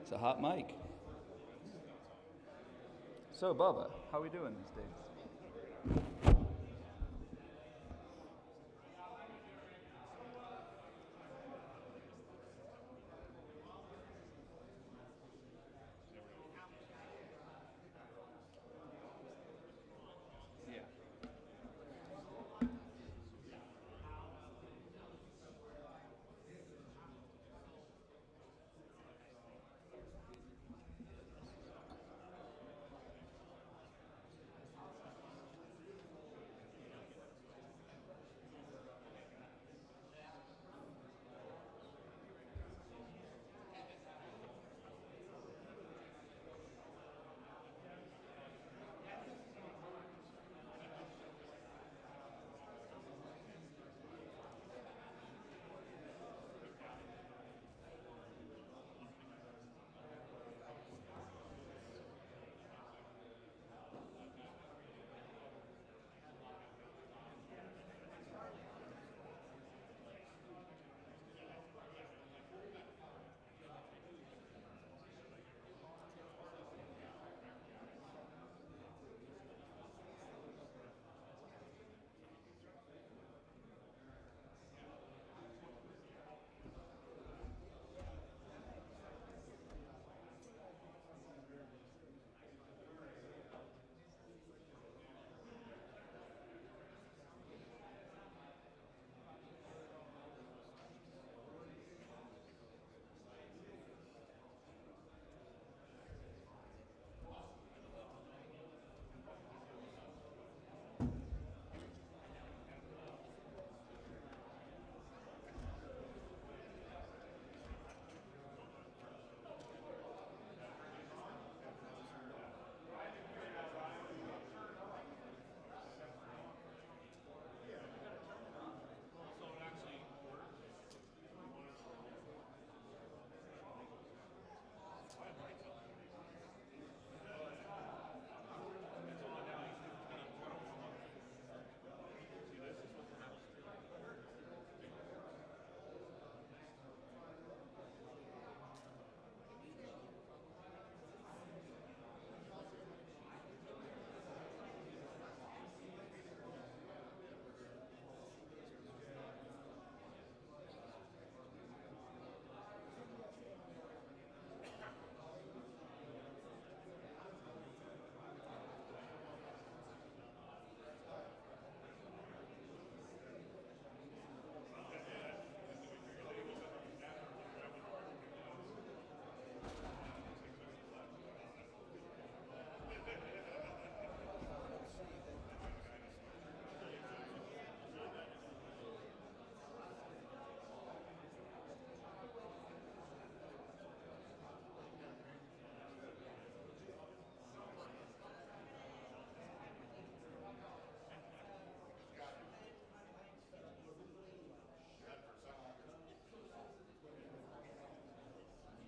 It's a hot mic. So, Bubba, how are we doing these days? Yeah.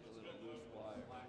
A little loose wire.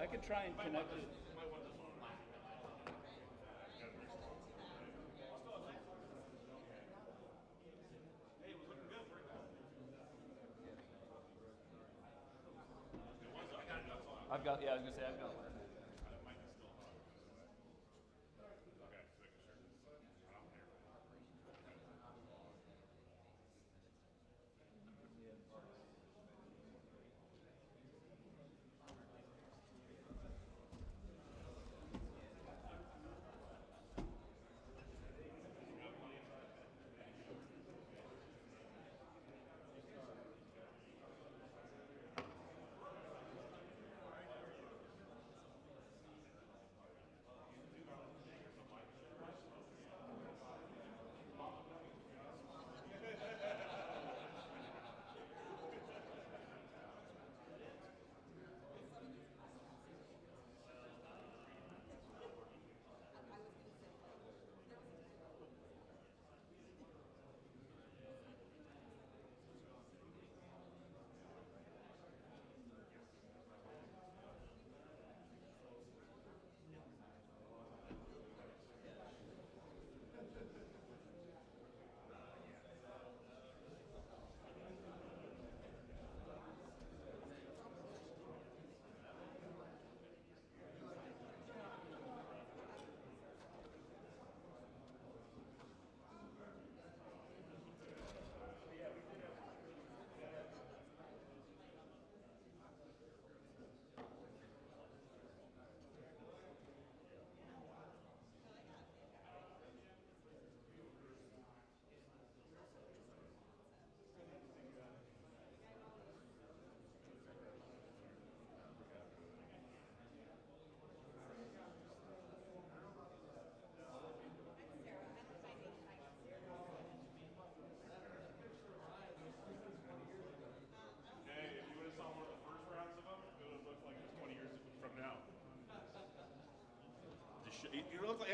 I could try and connect it. I've got, yeah, I was gonna say I've got one.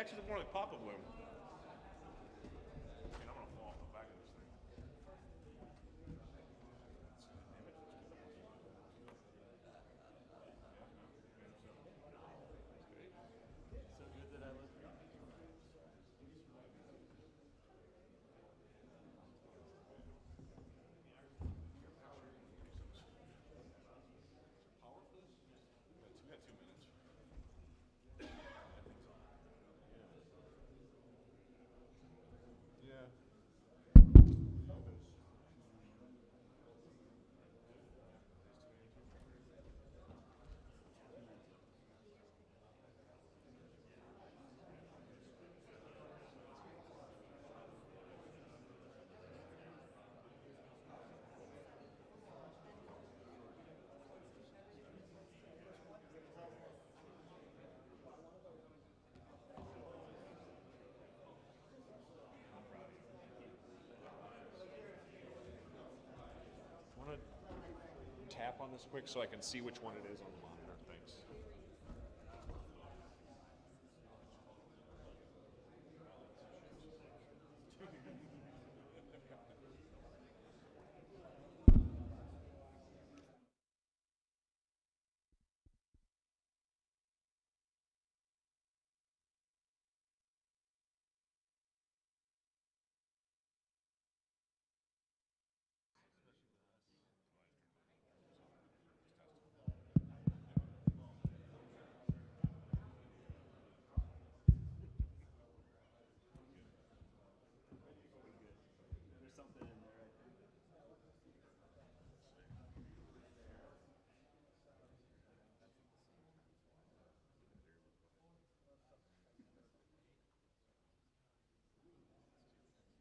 actually look more like Papa Bloom. Man, I'm gonna fall off the back of this thing. So good that I look. We got 2 minutes. Yeah. Want to tap on this quick so I can see which one it is on the monitor? Thanks. There's something in there, I think.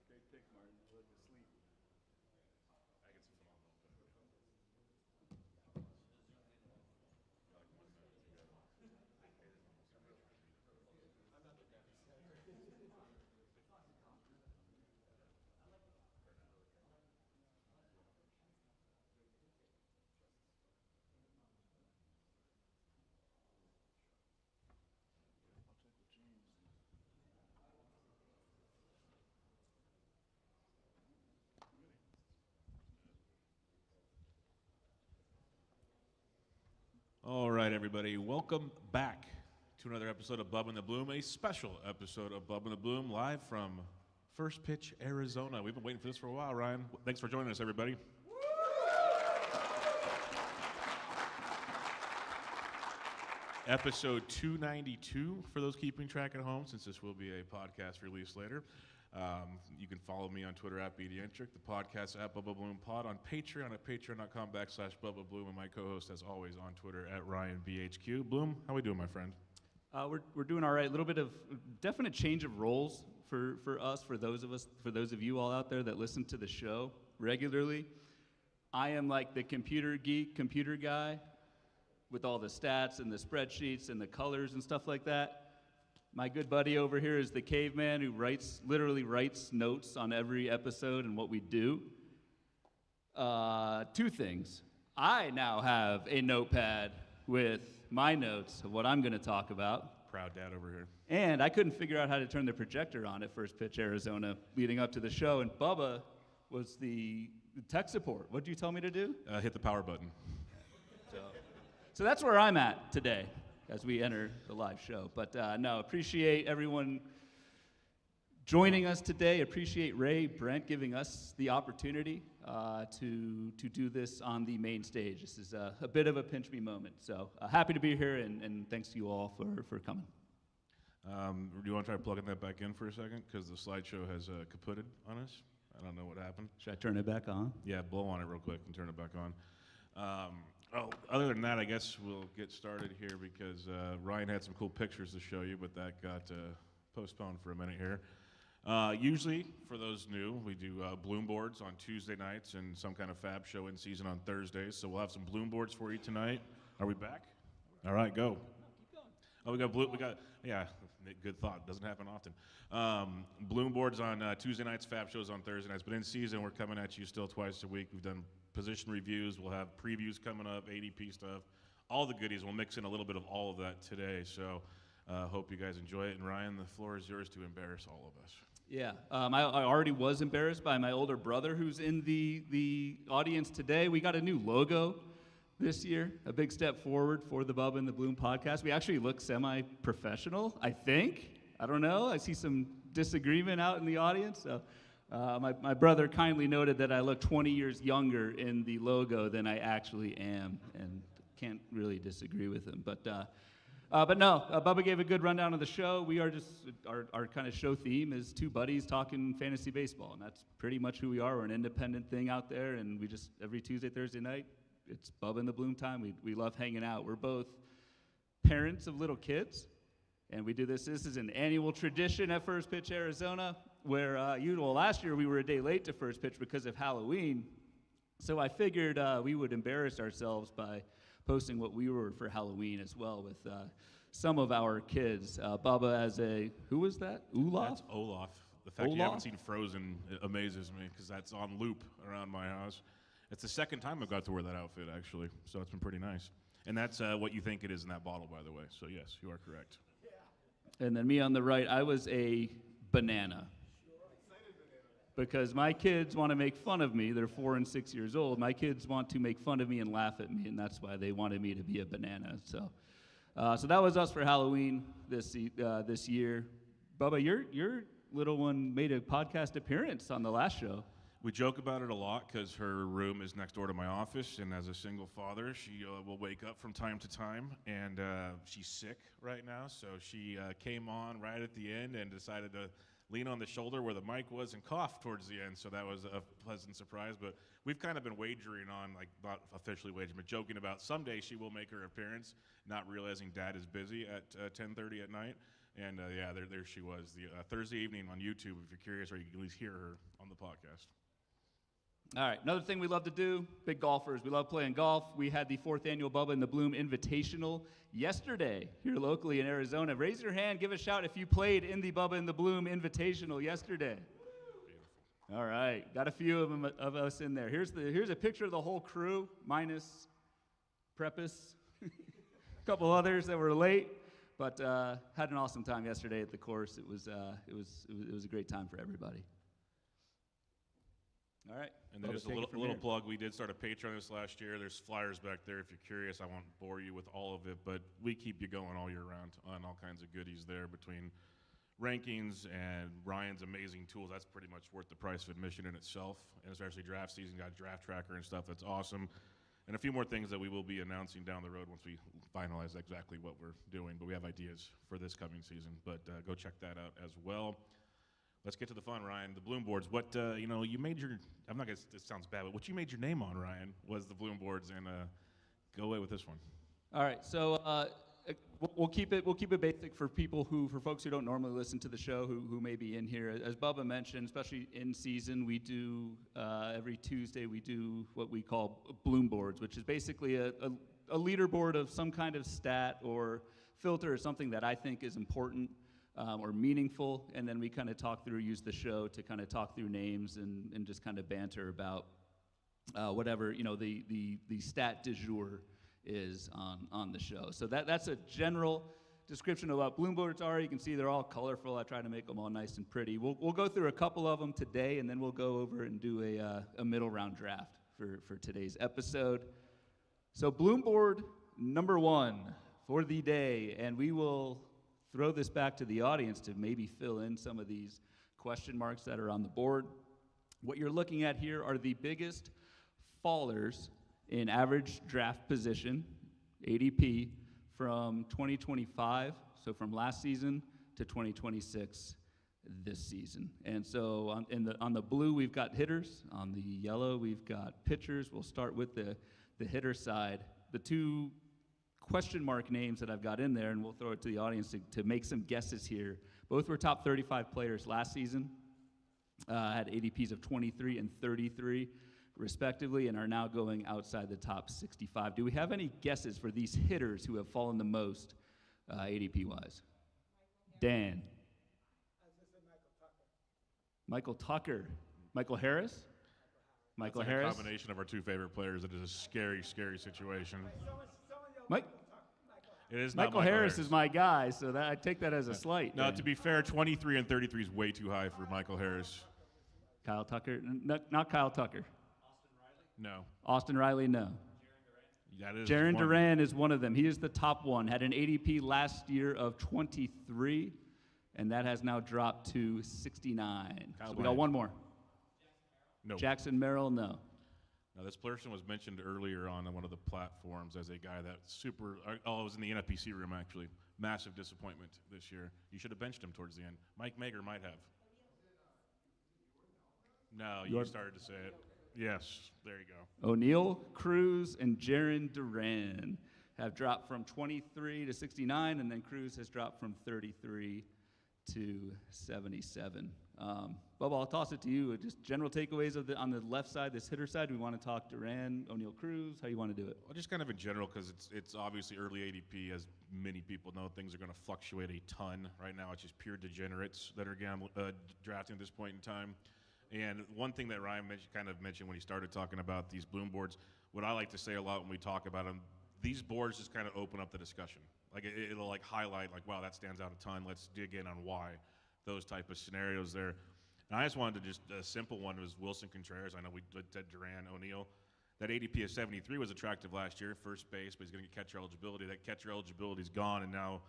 Great pick, Martin. I look asleep. I get some phenomenal pictures. All right, everybody. Welcome back to another episode of Bubba and the Bloom, a special episode of Bubba and the Bloom, live from First Pitch, Arizona. We've been waiting for this for a while, Ryan. Thanks for joining us, everybody. Episode 292 for those keeping track at home, since this will be a podcast release later. You can follow me on Twitter at BDentric, the podcast at Bubba Bloom Pod, on Patreon at patreon.com/Bubba Bloom, and my co-host, as always, on Twitter at RyanBHQ. Bloom, how we doing, my friend? We're doing all right. A little bit of definite change of roles for us, for those of you all out there that listen to the show regularly. I am like the computer geek, computer guy, with all the stats and the spreadsheets and the colors and stuff like that. My good buddy over here is the caveman who literally writes notes on every episode and what we do. Two things. I now have a notepad with my notes of what I'm going to talk about. Proud dad over here. And I couldn't figure out how to turn the projector on at First Pitch, Arizona, leading up to the show. And Bubba was the tech support. What did you tell me to do? Hit the power button. So that's where I'm at today as we enter the live show. But no, appreciate everyone joining us today. Appreciate Ray, Brent giving us the opportunity to do this on the main stage. This is a bit of a pinch me moment. So happy to be here, and thanks to you all for coming. Do you want to try plugging that back in for a second? Because the slideshow has kaputted on us. I don't know what happened. Should I turn it back on? Yeah, blow on it real quick and turn it back on. Other than that, I guess we'll get started here because Ryan had some cool pictures to show you, but that got postponed for a minute here. Usually, for those new, we do bloom boards on Tuesday nights and some kind of fab show in season on Thursdays. So we'll have some bloom boards for you tonight. Are we back? All right, go. Oh, yeah, good thought. Doesn't happen often. Bloom boards on Tuesday nights, fab shows on Thursday nights. But in season, we're coming at you still twice a week. We've done position reviews. We'll have previews coming up, ADP stuff, all the goodies. We'll mix in a little bit of all of that today. So Hope you guys enjoy it. And Ryan, the floor is yours to embarrass all of us. Yeah, I already was embarrassed by my older brother who's in the audience today. We got a new logo this year, a big step forward for the Bubba and the Bloom podcast. We actually look semi-professional, I think. I don't know. I see some disagreement out in the audience. So, my brother kindly noted that I look 20 years younger in the logo than I actually am, and can't really disagree with him. But no, Bubba gave a good rundown of the show. We are just, our kind of show theme is two buddies talking fantasy baseball, and that's pretty much who we are. We're an independent thing out there, and we just, every Tuesday, Thursday night, it's Bubba and the Bloom time. We love hanging out. We're both parents of little kids, and we do this. This is an annual tradition at First Pitch Arizona, where last year we were a day late to First Pitch because of Halloween, so I figured we would embarrass ourselves by posting what we were for Halloween as well with some of our kids. Bubba as a, who was that? Olaf? That's Olaf. The fact you haven't seen Frozen amazes me because that's on loop around my house. It's the second time I've got to wear that outfit, actually, so it's been pretty nice. And that's what you think it is in that bottle, by the way. So, yes, you are correct. Yeah. And then me on the right, I was a banana. Because my kids want to make fun of me. They're 4 and 6 years old. My kids want to make fun of me and laugh at me, and that's why they wanted me to be a banana. So that was us for Halloween this year. Bubba, your little one made a podcast appearance on the last show. We joke about it a lot because her room is next door to my office, and as a single father, she will wake up from time to time, and she's sick right now, so she came on right at the end and decided to lean on the shoulder where the mic was and cough towards the end, so that was a pleasant surprise. But we've kind of been wagering on, like, not officially wagering, but joking about someday she will make her appearance, not realizing Dad is busy at 10:30 at night. And yeah, there she was, the Thursday evening on YouTube, if you're curious, or you can at least hear her on the podcast. All right, another thing we love to do, big golfers. We love playing golf. We had the 4th annual Bubba and the Bloom Invitational yesterday here locally in Arizona. Raise your hand, give a shout if you played in the Bubba and the Bloom Invitational yesterday. Beautiful. All right, got a few of us in there. Here's a picture of the whole crew, minus Prepus, a couple others that were late, but had an awesome time yesterday at the course. It was a great time for everybody. All right. And then just a little plug. We did start a Patreon this last year. There's flyers back there if you're curious. I won't bore you with all of it, but we keep you going all year round on all kinds of goodies there between rankings and Ryan's amazing tools. That's pretty much worth the price of admission in itself, and especially draft season. Got draft tracker and stuff. That's awesome. And a few more things that we will be announcing down the road once we finalize exactly what we're doing. But we have ideas for this coming season. But go check that out as well. Let's get to the fun, Ryan. The Bloom Boards. What, you made your, I'm not going to, this sounds bad, but what you made your name on, Ryan, was the Bloom Boards, and go away with this one. All right, so we'll keep it basic for folks who don't normally listen to the show who may be in here. As Bubba mentioned, especially in season, we do, every Tuesday, we do what we call Bloom Boards, which is basically a leaderboard of some kind of stat or filter or something that I think is important or meaningful, and then we kind of use the show to kind of talk through names and just kind of banter about whatever, the stat du jour is on the show. So that's a general description of what Bloom Boards are. You can see they're all colorful. I try to make them all nice and pretty. We'll go through a couple of them today, and then we'll go over and do a middle round draft for today's episode. So Bloom Board number 1 for the day, and we will throw this back to the audience to maybe fill in some of these question marks that are on the board. What you're looking at here are the biggest fallers in average draft position, ADP, from 2025, so from last season to 2026 this season. And so on the blue, we've got hitters. On the yellow, we've got pitchers. We'll start with the hitter side. The two question mark names that I've got in there, and we'll throw it to the audience to make some guesses here. Both were top 35 players last season, had ADPs of 23 and 33 respectively, and are now going outside the top 65. Do we have any guesses for these hitters who have fallen the most ADP-wise? Dan. Michael Tucker. Michael Harris? Michael Harris. A combination of our two favorite players. It is a scary, scary situation. Mike? It is not Michael Harris is my guy, so I take that as a slight. No, to be fair, 23 and 33 is way too high for Michael Harris. Kyle Tucker? Not Kyle Tucker. No. Austin Riley, no. Jaron one. Duran is one of them. He is the top one. Had an ADP last year of 23, and that has now dropped to 69. So we got one more. No. Jackson Merrill, no. Now, this person was mentioned earlier on one of the platforms as a guy that it was in the NFBC room, actually. Massive disappointment this year. You should have benched him towards the end. Mike Mager might have. No, you started to say it. Yes, there you go. O'Neal, Cruz, and Jaron Duran have dropped from 23 to 69, and then Cruz has dropped from 33 to 77. Bubba, I'll toss it to you. Just general takeaways on the left side, this hitter side. Do we want to talk Duran, O'Neal, Cruz? How do you want to do it? Well, just kind of in general, because it's obviously early ADP, as many people know. Things are going to fluctuate a ton. Right now, it's just pure degenerates that are drafting at this point in time. And one thing that Ryan mentioned when he started talking about these bloom boards, what I like to say a lot when we talk about them, these boards just kind of open up the discussion. Like it'll like highlight like, wow, that stands out a ton. Let's dig in on why. Those type of scenarios there. And I just wanted to a simple one was Wilson Contreras. I know we said Duran, O'Neal. That ADP of 73 was attractive last year, first base, but he's going to get catcher eligibility. That catcher eligibility is gone, and now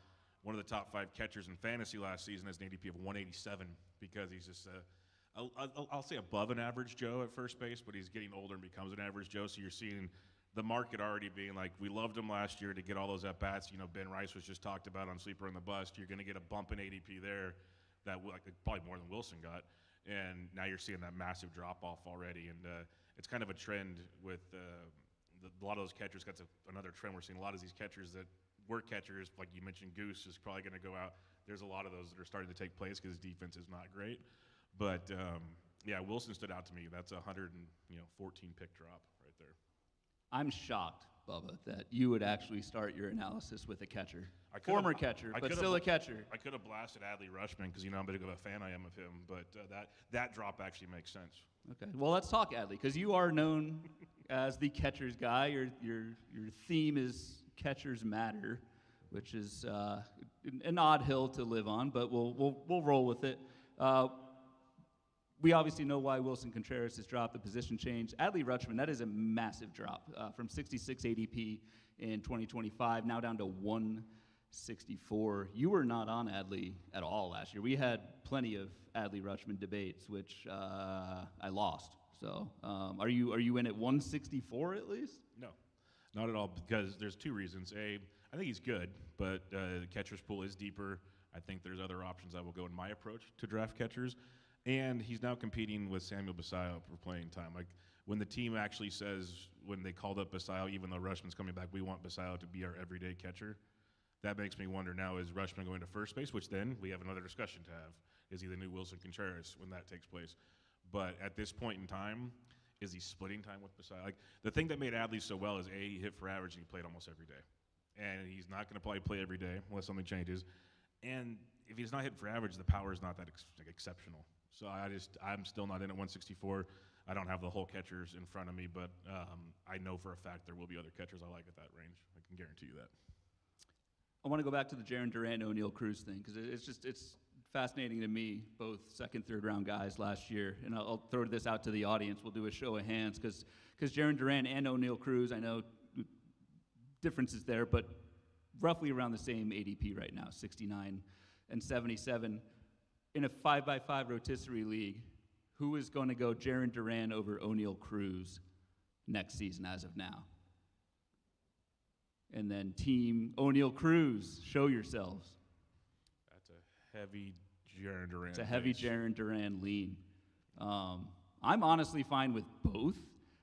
one of the top 5 catchers in fantasy last season has an ADP of 187 because he's just I'll say above an average Joe at first base, but he's getting older and becomes an average Joe. So you're seeing the market already being like, we loved him last year to get all those at-bats. You know, Ben Rice was just talked about on Sleeper on the Bust. You're going to get a bump in ADP there that probably more than Wilson got. And now you're seeing that massive drop-off already. And it's kind of a trend with a lot of those catchers. That's another trend. We're seeing a lot of these catchers that were catchers, like you mentioned, Goose is probably going to go out. There's a lot of those that are starting to take place because defense is not great. But, yeah, Wilson stood out to me. That's a 114 pick drop right there. I'm shocked, Bubba, that you would actually start your analysis with a catcher. Former catcher, but still a catcher. I could have blasted Adley Rutschman because you know how big of a fan I am of him, but that drop actually makes sense. Okay, well, let's talk Adley because you are known as the catcher's guy. Your theme is catchers matter, which is an odd hill to live on, but we'll roll with it. We obviously know why Wilson Contreras has dropped the position change. Adley Rutschman, that is a massive drop from 66 ADP in 2025, now down to 164. You were not on Adley at all last year. We had plenty of Adley Rutschman debates, which I lost. So are you in at 164 at least? No, not at all, because there's two reasons. I think he's good, but the catcher's pool is deeper. I think there's other options that will go in my approach to draft catchers. And he's now competing with Samuel Basallo for playing time. Like when the team actually says, when they called up Basallo, even though Rutschman's coming back, we want Basallo to be our everyday catcher. That makes me wonder now, is Rutschman going to first base? Which then we have another discussion to have. Is he the new Wilson Contreras when that takes place? But at this point in time, is he splitting time with Basallo? Like the thing that made Adley so well is he hit for average and he played almost every day. And he's not going to probably play every day unless something changes. And if he's not hitting for average, the power is not that exceptional. So I'm still not in at 164. I don't have the whole catchers in front of me, but I know for a fact there will be other catchers I like at that range. I can guarantee you that. I want to go back to the Jaron Duran, O'Neal Cruz thing because it's fascinating to me, both second, third round guys last year. And I'll throw this out to the audience. We'll do a show of hands because Jaron Duran and O'Neal Cruz, I know differences there, but roughly around the same ADP right now, 69 and 77. In a 5x5 rotisserie league, who is going to go Jaron Duran over O'Neal Cruz next season as of now? And then team O'Neal Cruz, show yourselves. That's a heavy Jaron Duran. It's a heavy Jaron Duran lean. I'm honestly fine with both.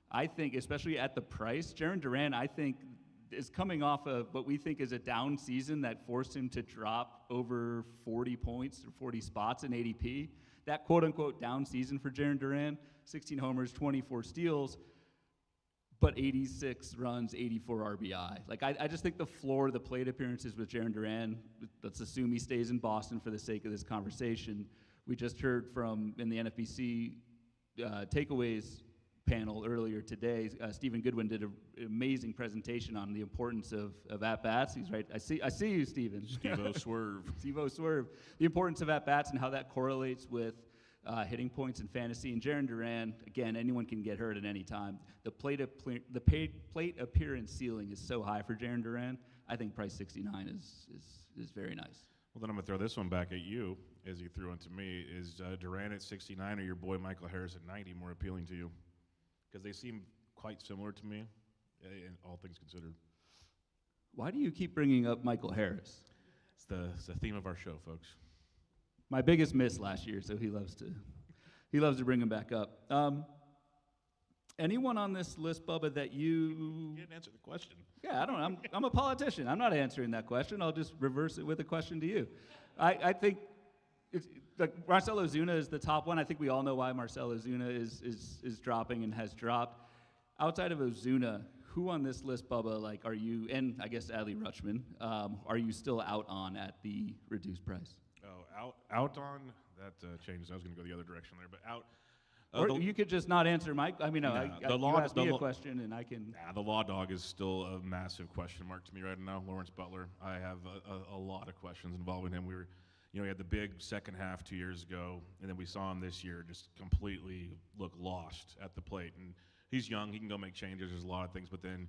I think, especially at the price, Jaron Duran, I think, is coming off of what we think is a down season that forced him to drop over 40 points or 40 spots in ADP. That quote-unquote down season for Jaron Duran, 16 homers, 24 steals, but 86 runs, 84 RBI. Like, I just think the floor of the plate appearances with Jaron Duran, let's assume he stays in Boston for the sake of this conversation. We just heard from, in the NFBC takeaways panel earlier today, Stephen Goodwin did an amazing presentation on the importance of at-bats. He's right. I see you, Stephen. Steve-O Swerve. Steve-O Swerve. The importance of at-bats and how that correlates with hitting points in fantasy. And Jarren Duran, again, anyone can get hurt at any time. The plate appearance ceiling is so high for Jarren Duran. I think price 69 is very nice. Well, then I'm going to throw this one back at you, as you threw into me. Is Duran at 69 or your boy Michael Harris at 90 more appealing to you? Because they seem quite similar to me, in all things considered. Why do you keep bringing up Michael Harris? It's the theme of our show, folks. My biggest miss last year, so he loves to bring him back up. Anyone on this list, Bubba, that you didn't answer the question. Yeah, I don't know. I'm a politician. I'm not answering that question. I'll just reverse it with a question to you. I think it's, like Marcell Ozuna is the top one. I think we all know why Marcell Ozuna is dropping and has dropped. Outside of Ozuna, who on this list, Bubba, like are you, and I guess Adley Rutschman, are you still out on at the reduced price? Oh, out on that changes. I was going to go the other direction there, but out. Or you could just not answer my. I mean, no, you asked me a question, and I can. Yeah, the law dog is still a massive question mark to me right now. Lawrence Butler. I have a lot of questions involving him. We had the big second half 2 years ago, and then we saw him this year just completely look lost at the plate. And he's young; he can go make changes. There's a lot of things, but then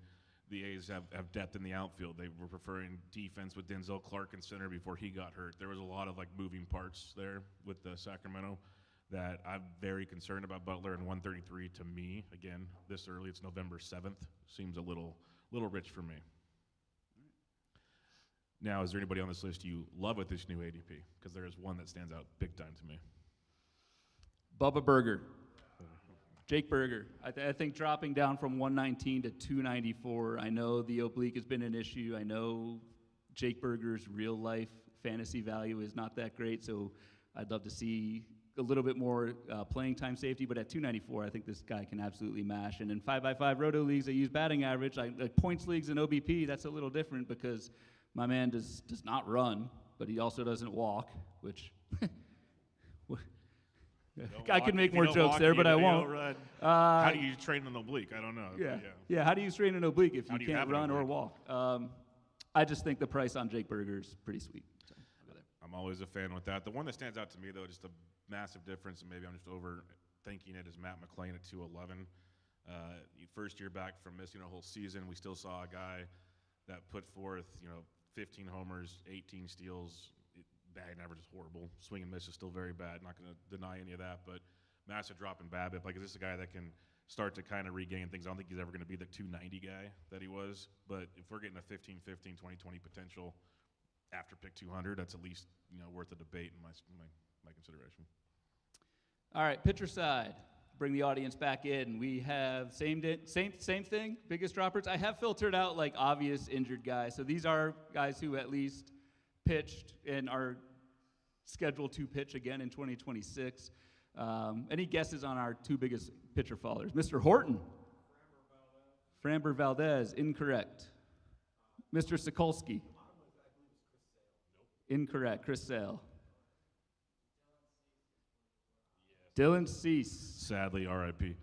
the A's have depth in the outfield. They were preferring defense with Denzel Clark in center before he got hurt. There was a lot of like moving parts there with Sacramento that I'm very concerned about Butler. And 133 to me, again, this early, it's November 7th, seems a little rich for me. Now, is there anybody on this list you love with this new ADP? Because there is one that stands out big time to me. Bubba Burger. Jake Burger. I think dropping down from 119 to 294. I know the oblique has been an issue. I know Jake Burger's real life fantasy value is not that great, so I'd love to see a little bit more playing time safety, but at 294, I think this guy can absolutely mash. And in 5x5 roto leagues, I use batting average. Like points leagues and OBP, that's a little different because my man does not run, but he also doesn't walk, which I could make more jokes there, but I won't. How do you train an oblique? I don't know. Yeah. How do you train an oblique if you can't run or walk? I just think the price on Jake Burger is pretty sweet. So I'll go there. I'm always a fan with that. The one that stands out to me, though, just a massive difference, and maybe I'm just overthinking it, is Matt McClain at 211. First year back from missing a whole season, we still saw a guy that put forth, 15 homers, 18 steals. Batting average is horrible. Swing and miss is still very bad. Not going to deny any of that, but massive drop in BABIP. Like, is this a guy that can start to kind of regain things? I don't think he's ever going to be the 290 guy that he was, but if we're getting a 15-15, 20-20 potential after pick 200, that's at least worth a debate in my consideration. All right, pitcher side. Bring the audience back in. We have same thing, biggest droppers. I have filtered out like obvious injured guys. So these are guys who at least pitched and are scheduled to pitch again in 2026. Any guesses on our two biggest pitcher fallers? Mr. Horton. Framber Valdez, incorrect. Mr. Sokolsky. Incorrect. Chris Sale. Dylan Cease. Sadly, R.I.P.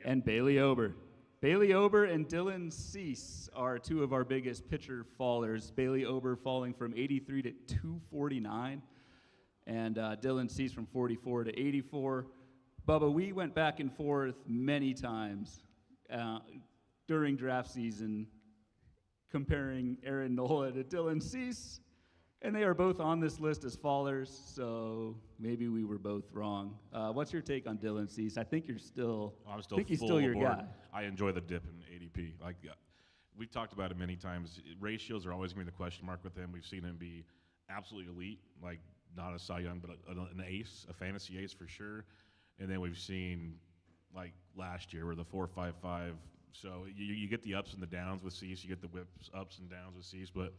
And Bailey Ober. Bailey Ober and Dylan Cease are two of our biggest pitcher fallers. Bailey Ober falling from 83 to 249, and Dylan Cease from 44 to 84. Bubba, we went back and forth many times during draft season comparing Aaron Nola to Dylan Cease. And they are both on this list as fallers, so maybe we were both wrong. What's your take on Dylan Cease? I think you're still. I'm still. I think he's still your guy. I enjoy the dip in ADP. Like we've talked about it many times. Ratios are always going to be the question mark with him. We've seen him be absolutely elite, like not a Cy Young, but an ace, a fantasy ace for sure. And then we've seen like last year where the 4.55. So you get the ups and the downs with Cease. You get the whips ups and downs with Cease, but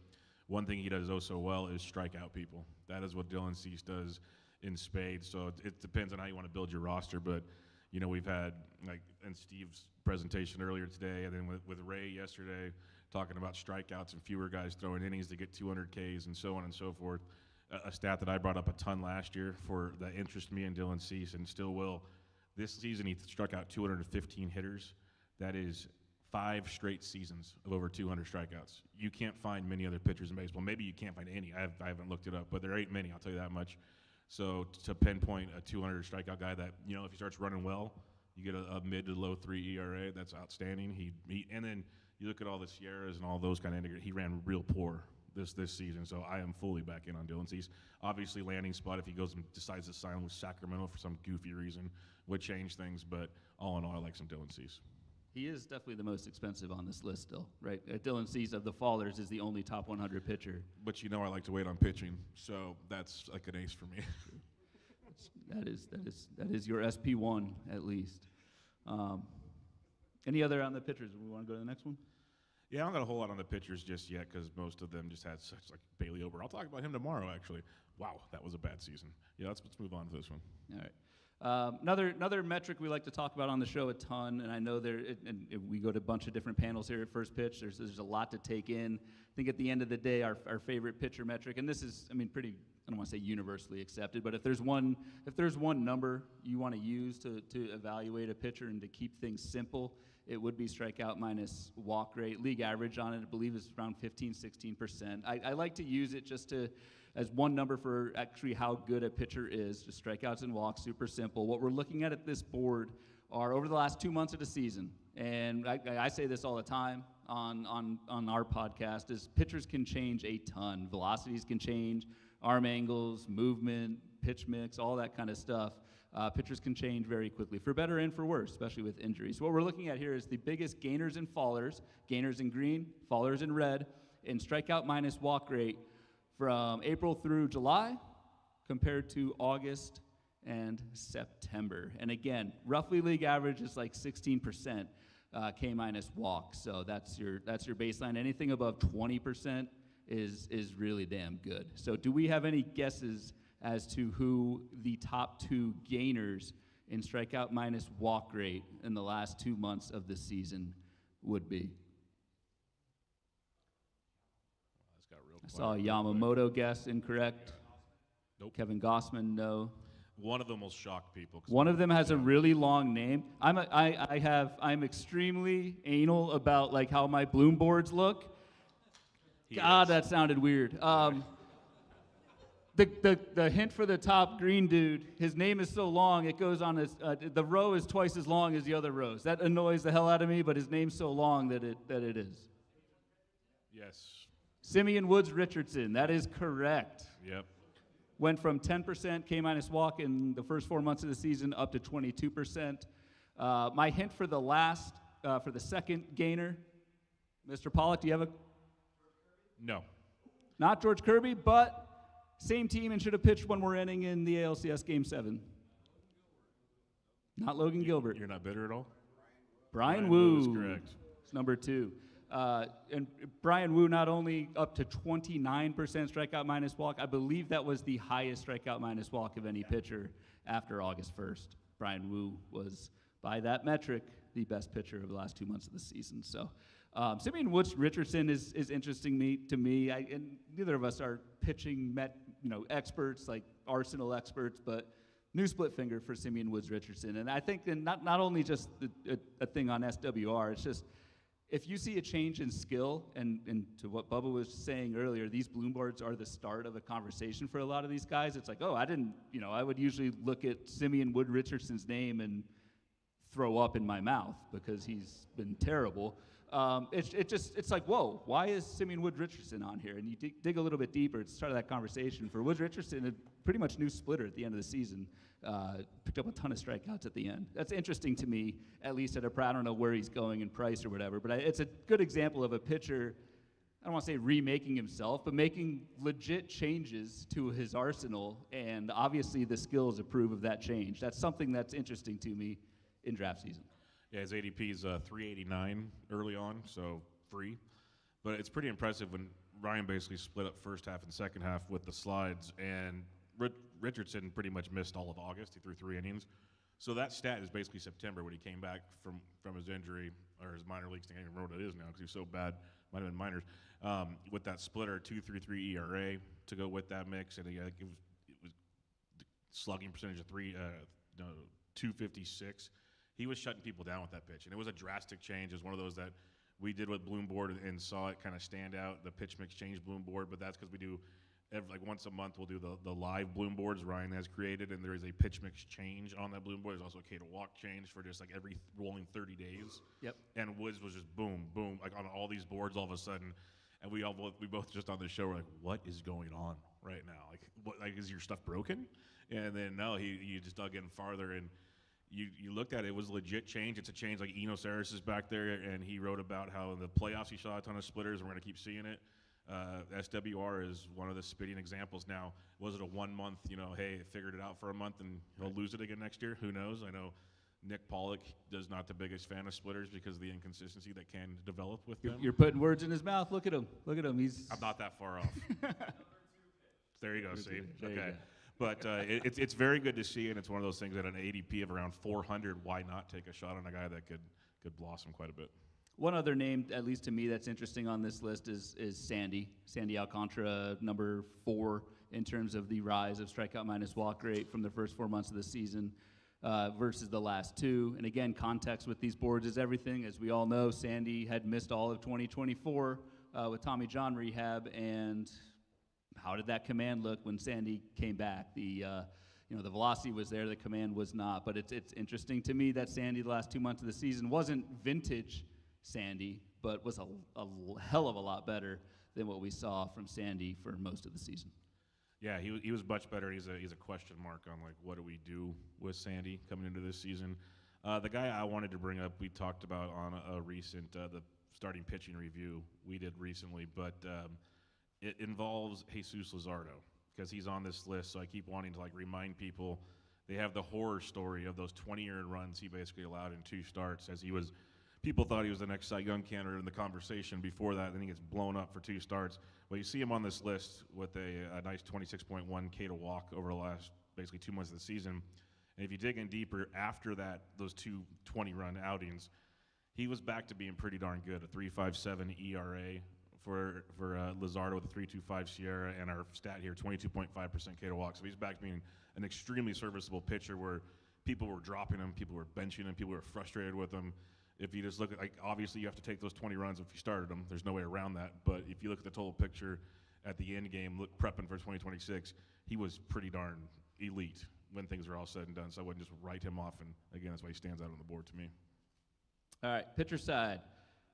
one thing he does so well is strike out people. That is what Dylan Cease does in spades. So it depends on how you want to build your roster. But, we've had, like, in Steve's presentation earlier today, and then with Ray yesterday, talking about strikeouts and fewer guys throwing innings to get 200 Ks and so on and so forth. A stat that I brought up a ton last year that interested me in Dylan Cease and still will. This season, he struck out 215 hitters. That is 5 straight seasons of over 200 strikeouts. You can't find many other pitchers in baseball. Maybe you can't find any. I haven't looked it up, but there ain't many, I'll tell you that much. So to pinpoint a 200 strikeout guy that, if he starts running well, you get a mid to low 3 ERA. That's outstanding. And then you look at all the Sierras and all those kind of indicators. He ran real poor this season, so I am fully back in on Dylan Cease. Obviously, landing spot, if he goes and decides to sign with Sacramento for some goofy reason, would change things, but all in all, I like some Dylan Cease. He is definitely the most expensive on this list still, right? Dylan Cease of the Fallers is the only top 100 pitcher. But I like to wait on pitching, so that's like an ace for me. That is your SP1 at least. Any other on the pitchers? We want to go to the next one? Yeah, I don't got a whole lot on the pitchers just yet because most of them just had such like Bailey Ober. I'll talk about him tomorrow, actually. Wow, that was a bad season. Yeah, let's move on to this one. All right. Another metric we like to talk about on the show a ton, and I know we go to a bunch of different panels here at First Pitch. There's a lot to take in. I think at the end of the day, our favorite pitcher metric, and this is, pretty, I don't want to say universally accepted, but if there's one number you want to use to evaluate a pitcher and to keep things simple, it would be strikeout minus walk rate. League average on it, I believe, is around 15-16%. I like to use it just as one number for actually how good a pitcher is. Just strikeouts and walks, super simple. What we're looking at this board are over the last 2 months of the season, and I say this all the time on our podcast, is pitchers can change a ton. Velocities can change, arm angles, movement, pitch mix, all that kind of stuff. Pitchers can change very quickly, for better and for worse, especially with injuries. So what we're looking at here is the biggest gainers and fallers, gainers in green, fallers in red, in strikeout minus walk rate from April through July compared to August and September. And again, roughly league average is like 16% K minus walk. So that's your baseline. Anything above 20% is really damn good. So do we have any guesses as to who the top 2 gainers in strikeout minus walk rate in the last 2 months of the season would be? I saw Yamamoto guess incorrect. Nope. Kevin Gossman, no. One of them will shock people. One of them has a really long name. I'm extremely anal about like how my bloom boards look. That sounded weird. The hint for the top green dude, his name is so long, it goes on as, the row is twice as long as the other rows. That annoys the hell out of me, but his name's so long that it is. Yes. Simeon Woods Richardson, that is correct. Yep. Went from 10% K minus walk in the first 4 months of the season up to 22%. My hint for the second gainer, Mr. Pollock, do you have a? No. Not George Kirby, but same team and should have pitched one more inning in the ALCS Game 7. Not Logan Gilbert. You're not bitter at all? Brian Wu is correct. It's number 2. And Brian Wu not only up to 29% strikeout minus walk, I believe that was the highest strikeout minus walk of any pitcher after August 1st. Brian Wu was, by that metric, the best pitcher of the last 2 months of the season. So Simeon Woods Richardson is interesting to me. And neither of us are pitching experts, like Arsenal experts, but new split finger for Simeon Woods Richardson. And I think not only just a thing on SWR, it's just if you see a change in skill, and to what Bubba was saying earlier, these bloom boards are the start of a conversation for a lot of these guys. It's like, I would usually look at Simeon Wood Richardson's name and throw up in my mouth because he's been terrible. It's like, whoa, why is Simeon Wood Richardson on here? And you dig a little bit deeper, it's the start of that conversation. For Wood Richardson, a pretty much new splitter at the end of the season. Picked up a ton of strikeouts at the end. That's interesting to me, at least at I don't know where he's going in price or whatever, but it's a good example of a pitcher, I don't want to say remaking himself, but making legit changes to his arsenal, and obviously the skills approve of that change. That's something that's interesting to me in draft season. Yeah, his ADP is 389 early on, so free. But it's pretty impressive when Ryan basically split up first half and second half with the slides, and Richardson pretty much missed all of August. He threw 3 innings. So that stat is basically September when he came back from his injury, or his minor league stint. I can't remember what it is now because he was so bad. Might have been minors. With that splitter, 2.33 ERA to go with that mix, and it was slugging percentage of 256. He was shutting people down with that pitch, and it was a drastic change. It was one of those that we did with Bloom Board and saw it kind of stand out, the pitch mix change Bloom Board, but that's because we do like once a month we'll do the live Bloom Boards Ryan has created, and there is a pitch mix change on that Bloom Board. There's also a K to walk change for just like every rolling 30 days. Yep. And Woods was just boom, boom, like on all these boards all of a sudden, and we both just on the show were like, what is going on right now? Like is your stuff broken? And then no, he just dug in farther, and you looked at it, it was a legit change. It's a change like Eno Saris is back there, and he wrote about how in the playoffs he saw a ton of splitters, and we're going to keep seeing it. SWR is one of the spitting examples now. Was it a 1 month, hey, figured it out for a month and he'll lose it again next year? Who knows? I know Nick Pollock is not the biggest fan of splitters because of the inconsistency that can develop with them. You're putting words in his mouth. Look at him. I'm not that far off. There you go, see? There Okay. But it's very good to see, and it's one of those things at an ADP of around 400, why not take a shot on a guy that could blossom quite a bit? One other name, at least to me, that's interesting on this list is Sandy Alcantara, number 4 in terms of the rise of strikeout minus walk rate from the first 4 months of the season versus the last 2. And again, context with these boards is everything. As we all know, Sandy had missed all of 2024 with Tommy John rehab, and how did that command look when Sandy came back? The velocity was there, the command was not. But it's interesting to me that Sandy, the last 2 months of the season, wasn't vintage Sandy, but was a hell of a lot better than what we saw from Sandy for most of the season. Yeah, he was much better. He's a question mark on like what do we do with Sandy coming into this season. The guy I wanted to bring up, we talked about on a recent the starting pitching review we did recently, but it involves Jesus Luzardo because he's on this list. So I keep wanting to like remind people they have the horror story of those 20 earned runs he basically allowed in 2 starts as he was. People thought he was the next Cy Young candidate in the conversation before that. Then he gets blown up for 2 starts. Well, you see him on this list with a nice 26.1 K to walk over the last basically 2 months of the season. And if you dig in deeper after that, those 2 20-run outings, he was back to being pretty darn good. A 3.57 ERA for Luzardo with a 3.25 Sierra, and our stat here, 22.5% K to walk. So he's back to being an extremely serviceable pitcher where people were dropping him, people were benching him, people were frustrated with him. If you just look at, like, obviously you have to take those 20 runs if you started them. There's no way around that. But if you look at the total picture at the end game, prepping for 2026, he was pretty darn elite when things were all said and done. So I wouldn't just write him off. And, again, that's why he stands out on the board to me. All right, pitcher side.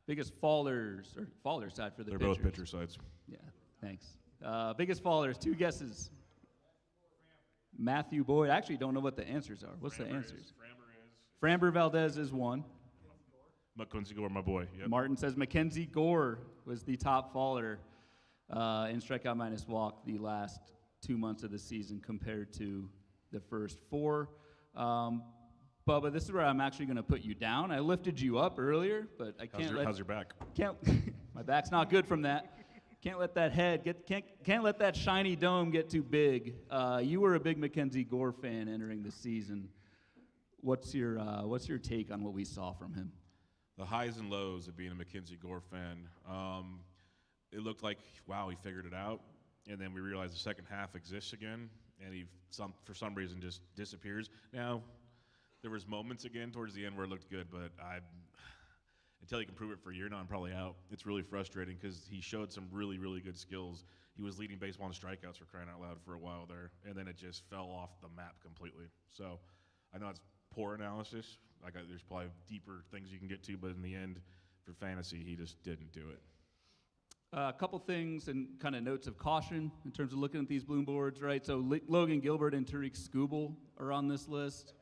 Biggest faller side for the pitchers. They're both pitcher sides. Yeah, thanks. Biggest fallers, 2 guesses. Matthew Boyd. I actually don't know what the answers are. What's the answers? Framber Valdez is 1. Mackenzie Gore, my boy. Yep. Martin says Mackenzie Gore was the top faller in strikeout minus walk the last 2 months of the season compared to the first 4. Bubba, this is where I'm actually going to put you down. I lifted you up earlier, but I can't How's your back? My back's not good from that. Can't let that can't let that shiny dome get too big. You were a big Mackenzie Gore fan entering the season. What's your take on what we saw from him? The highs and lows of being a Mackenzie Gore fan. It looked like, wow, he figured it out. And then we realized the second half exists again, and he, for some reason, just disappears. Now, there was moments again towards the end where it looked good, but until he can prove it for a year now, I'm probably out. It's really frustrating because he showed some really, really good skills. He was leading baseball in strikeouts for crying out loud for a while there, and then it just fell off the map completely. So I know it's poor analysis. There's probably deeper things you can get to, but in the end, for fantasy, he just didn't do it. A couple things and kind of notes of caution in terms of looking at these Bloom boards, right? So Logan Gilbert and Tariq Skubal are on this list.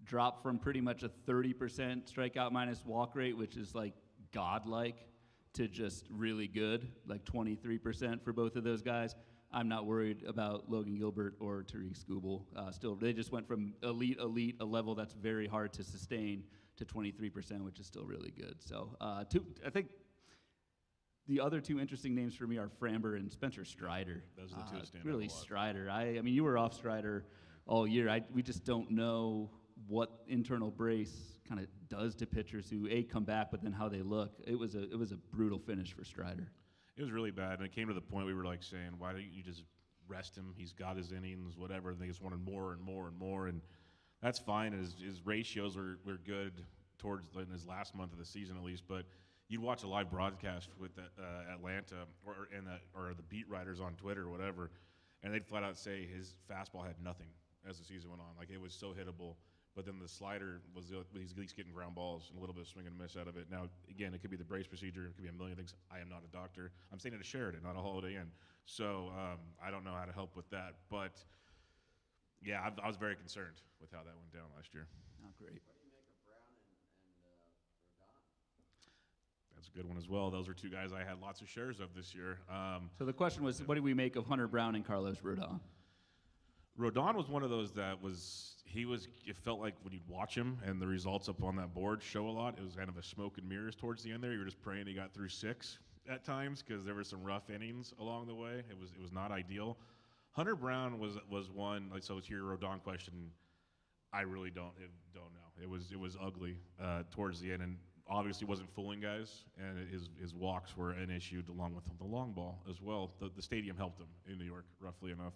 Dropped from pretty much a 30% strikeout minus walk rate, which is like godlike, to just really good, like 23% for both of those guys. I'm not worried about Logan Gilbert or Tariq Skubal. Still, they just went from elite, a level that's very hard to sustain, to 23%, which is still really good. So I think the other 2 interesting names for me are Framber and Spencer Strider. Those are the 2 that stand really out a lot. Strider. I mean, you were off Strider all year. We just don't know what internal brace kind of does to pitchers who come back, but then how they look. It was a brutal finish for Strider. It was really bad, and it came to the point we were like saying, why don't you just rest him? He's got his innings, whatever. And they just wanted more and more and more. And That's fine. His ratios were good towards in his last month of the season at least, but you'd watch a live broadcast with Atlanta or the beat writers on Twitter or whatever, and they'd flat out say his fastball had nothing as the season went on. Like, it was so hittable, but then the slider he's at least getting ground balls and a little bit of swing and miss out of it. Now, again, it could be the brace procedure. It could be a million things. I am not a doctor. I'm staying at a Sheraton, not a Holiday Inn. So I don't know how to help with that. But, yeah, I was very concerned with how that went down last year. Not great. What do you make of Brown and Rodon? That's a good one as well. Those are two guys I had lots of shares of this year. So the question was, what do we make of Hunter Brown and Carlos Rodon? Rodon was one of those it felt like when you'd watch him and the results up on that board show a lot, it was kind of a smoke and mirrors towards the end there. You were just praying he got through 6 at times because there were some rough innings along the way. It was not ideal. Hunter Brown was one, like, so it's your Rodon question. I really don't know. It was ugly towards the end, and obviously wasn't fooling guys, and his walks were an issue along with the long ball as well. The stadium helped him in New York, roughly enough.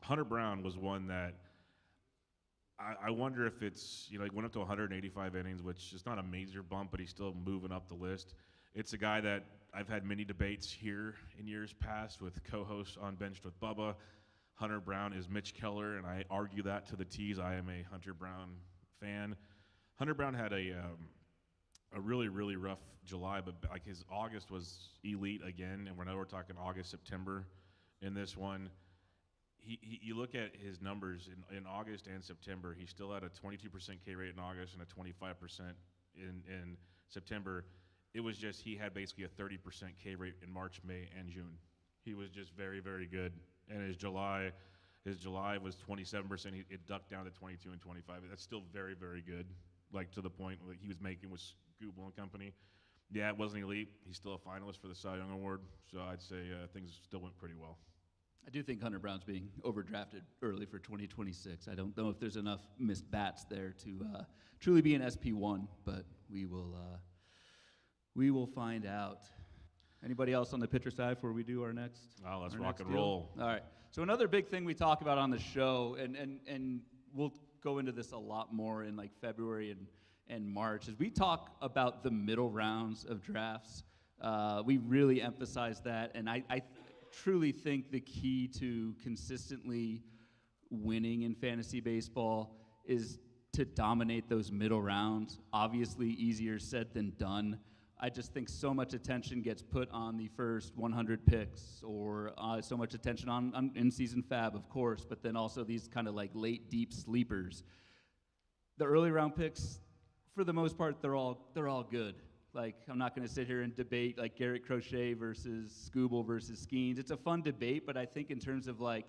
Hunter Brown was one that I wonder if it's, he went up to 185 innings, which is not a major bump, but he's still moving up the list. It's a guy that I've had many debates here in years past with co-hosts on Benched with Bubba. Hunter Brown is Mitch Keller, and I argue that to the tease. I am a Hunter Brown fan. Hunter Brown had a really, really rough July, but like his August was elite again, and we're talking August, September in this one. You look at his numbers in August and September, he still had a 22% K rate in August and a 25% in September. It was just he had basically a 30% K rate in March, May, and June. He was just very, very good. And his July was 27%. It ducked down to 22 and 25. That's still very, very good, like to the point that he was making with Google and company. Yeah, it wasn't elite. He's still a finalist for the Cy Young Award, so I'd say things still went pretty well. I do think Hunter Brown's being overdrafted early for 2026. I don't know if there's enough missed bats there to truly be an SP1, but we will find out. Anybody else on the pitcher side before we do our next? Oh, let's our rock next and deal? roll. All right. So another big thing we talk about on the show, and we'll go into this a lot more in like February and March, is we talk about the middle rounds of drafts. We really emphasize that, and I truly think the key to consistently winning in fantasy baseball is to dominate those middle rounds. Obviously, easier said than done. I just think so much attention gets put on the first 100 picks, or so much attention on in-season fab, of course, but then also these kind of like late, deep sleepers. The early round picks, for the most part, they're all good. Like, I'm not going to sit here and debate like Garrett Crochet versus Scooble versus Skeens. It's a fun debate, but I think in terms of like,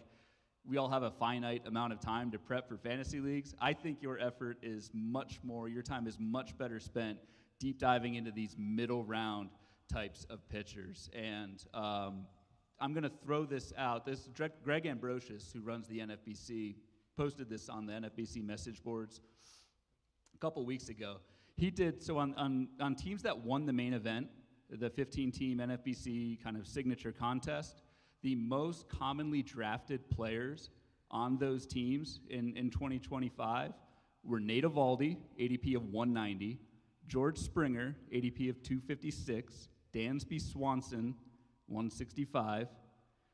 we all have a finite amount of time to prep for fantasy leagues. I think your effort is much more, your time is much better spent deep diving into these middle round types of pitchers. And I'm going to throw this out. This Greg Ambrosius, who runs the NFBC, posted this on the NFBC message boards a couple weeks ago. He did, so on teams that won the main event, the 15-team NFBC kind of signature contest, the most commonly drafted players on those teams in 2025 were Nate Eovaldi, ADP of 190, George Springer, ADP of 256, Dansby Swanson, 165,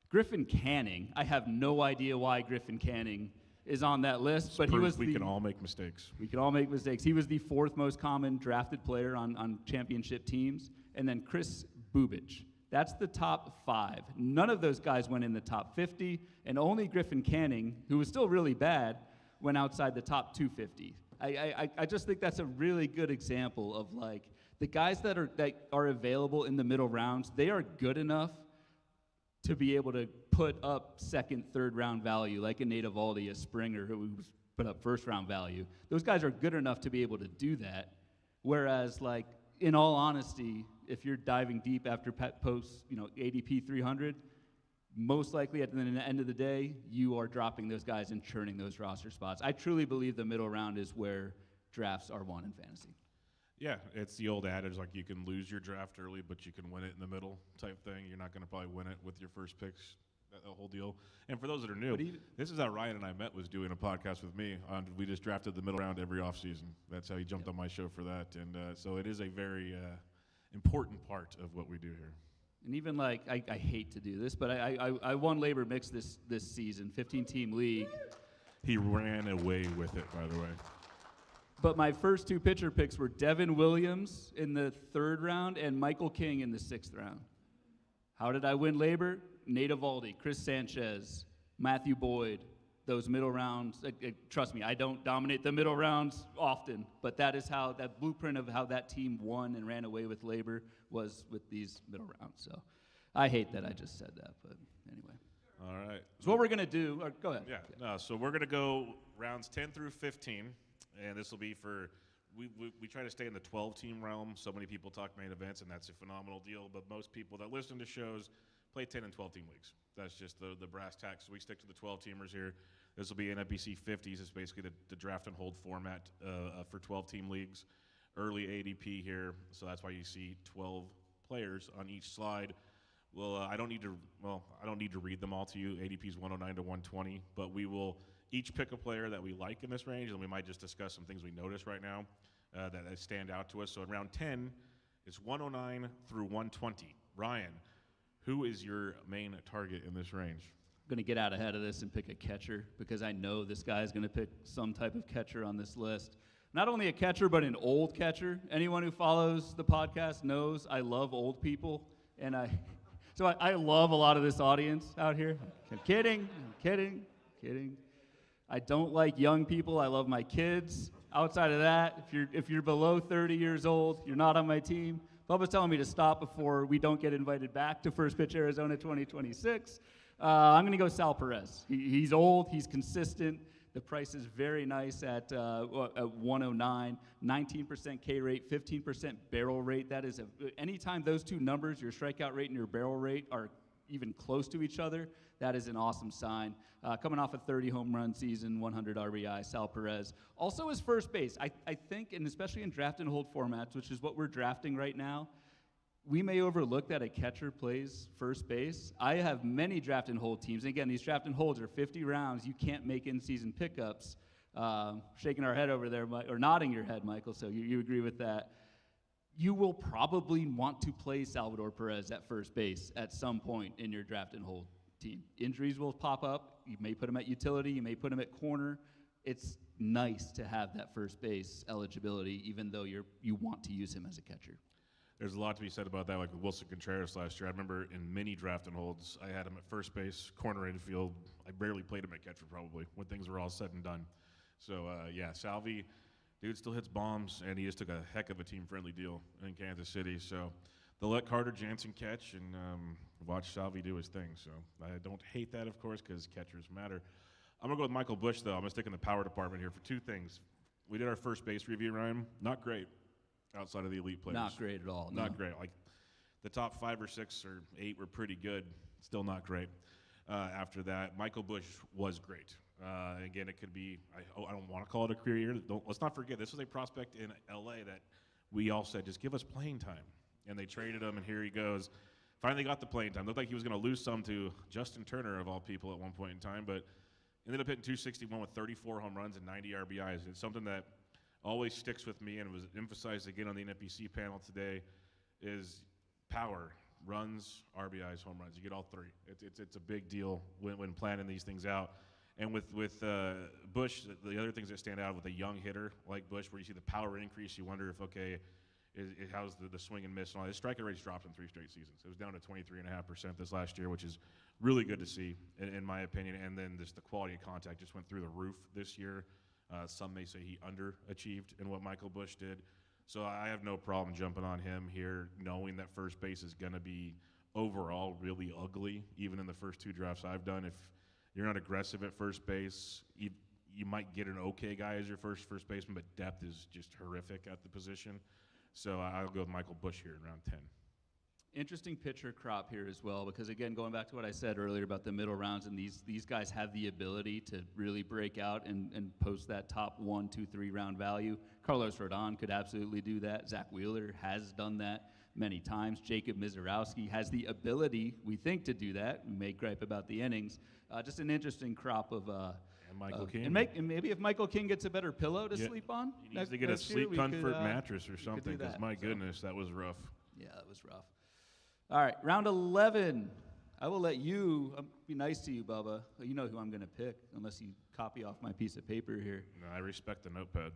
Griffin Canning. I have no idea why Griffin Canning is on that list, but we can all make mistakes. We can all make mistakes. He was the 4th most common drafted player on championship teams. And then Chris Bubich. That's the top 5. None of those guys went in the top 50, and only Griffin Canning, who was still really bad, went outside the top 250. I just think that's a really good example of like the guys that are available in the middle rounds. They are good enough to be able to put up 2nd, 3rd round value, like a Nate Eovaldi, a Springer, who was put up 1st round value. Those guys are good enough to be able to do that. Whereas, like, in all honesty, if you're diving deep after post, ADP 300, most likely at the end of the day, you are dropping those guys and churning those roster spots. I truly believe the middle round is where drafts are won in fantasy. Yeah, it's the old adage, like you can lose your draft early, but you can win it in the middle type thing. You're not going to probably win it with your first picks that whole deal. And for those that are new, this is how Ryan and I met, was doing a podcast with me. We just drafted the middle round every offseason. That's how he jumped on my show for that. And so it is a very important part of what we do here. And even like, I hate to do this, but I won Labor Mix this season, 15-team league. He ran away with it, by the way. But my first 2 pitcher picks were Devin Williams in the 3rd round and Michael King in the 6th round. How did I win Labor? Nate Eovaldi, Chris Sanchez, Matthew Boyd, those middle rounds. Trust me, I don't dominate the middle rounds often, but that is how, that blueprint of how that team won and ran away with Labor was with these middle rounds. So I hate that I just said that, but anyway. All right. So what we're going to do, go ahead. Yeah, no, so we're going to go rounds 10 through 15, and this will be for, we try to stay in the 12-team realm. So many people talk main events, and that's a phenomenal deal, but most people that listen to shows play 10 and 12-team leagues. That's just the brass tacks. So we stick to the 12-teamers here. This will be NFBC 50s. It's basically the draft and hold format for 12-team leagues. Early ADP here, so that's why you see 12 players on each slide. Well, I don't need to read them all to you. ADP is 109 to 120, but we will each pick a player that we like in this range, and we might just discuss some things we notice right now that stand out to us. So in round 10, it's 109 through 120. Ryan, who is your main target in this range? I'm going to get out ahead of this and pick a catcher because I know this guy is going to pick some type of catcher on this list. Not only a catcher, but an old catcher. Anyone who follows the podcast knows I love old people, and so I love a lot of this audience out here. I'm kidding. I don't like young people. I love my kids. Outside of that, if you're below 30 years old, you're not on my team. Bubba's telling me to stop before we don't get invited back to First Pitch Arizona 2026. I'm going to go Sal Perez. He's old. He's consistent. The price is very nice at 109, 19% K rate, 15% barrel rate. That is anytime those two numbers, your strikeout rate and your barrel rate, are even close to each other, that is an awesome sign. Coming off a 30 home run season, 100 RBI, Sal Perez. Also his first base. I think, and especially in draft and hold formats, which is what we're drafting right now, we may overlook that a catcher plays first base. I have many draft and hold teams. And again, these draft and holds are 50 rounds. You can't make in-season pickups. Shaking our head over there, or nodding your head, Michael, so you agree with that. You will probably want to play Salvador Perez at first base at some point in your draft and hold team. Injuries will pop up. You may put him at utility. You may put him at corner. It's nice to have that first base eligibility, even though you want to use him as a catcher. There's a lot to be said about that, like with Wilson Contreras last year. I remember in many draft and holds, I had him at first base, corner infield. I barely played him at catcher probably when things were all said and done. So, Salvi, dude still hits bombs, and he just took a heck of a team-friendly deal in Kansas City. So they'll let Carter Jansen catch and watch Salvi do his thing. So I don't hate that, of course, because catchers matter. I'm going to go with Michael Busch, though. I'm going to stick in the power department here for two things. We did our first base review, Ryan. Not great. Outside of the elite players. Not great at all. Not great. Like the top 5 or 6 or 8 were pretty good. Still not great. After that, Michael Busch was great. Again, it could be, I don't want to call it a career year. Let's not forget, this was a prospect in L.A. that we all said, just give us playing time. And they traded him, and here he goes. Finally got the playing time. Looked like he was going to lose some to Justin Turner, of all people, at one point in time, but ended up hitting 261 with 34 home runs and 90 RBIs. It's something that always sticks with me, and was emphasized again on the NFBC panel today, is power, runs, RBIs, home runs. You get all 3. It's a big deal when planning these things out. And with Busch, the other things that stand out with a young hitter like Busch, where you see the power increase, you wonder if, how's the swing and miss and all. His strikeout rate's dropped in 3 straight seasons. It was down to 23.5% this last year, which is really good to see, in my opinion. And then the quality of contact just went through the roof this year. Some may say he underachieved in what Michael Busch did. So I have no problem jumping on him here, knowing that first base is going to be overall really ugly, even in the first 2 drafts I've done. If you're not aggressive at first base, you might get an okay guy as your first baseman, but depth is just horrific at the position. So I'll go with Michael Busch here in round 10. Interesting pitcher crop here as well, because again, going back to what I said earlier about the middle rounds, and these guys have the ability to really break out and post that top 1, 2, 3 round value. Carlos Rodon could absolutely do that. Zach Wheeler has done that. many times. Jacob Mizorowski has the ability, we think, to do that. We may gripe about the innings. Just an interesting crop of. And Michael King. And maybe if Michael King gets a better pillow to sleep on, He needs to get a sleep comfort mattress or we could something, do because that. my goodness, that was rough. Yeah, that was rough. All right, round 11. I will let you be nice to you, Bubba. You know who I'm going to pick, unless you copy off my piece of paper here. No, I respect the notepad.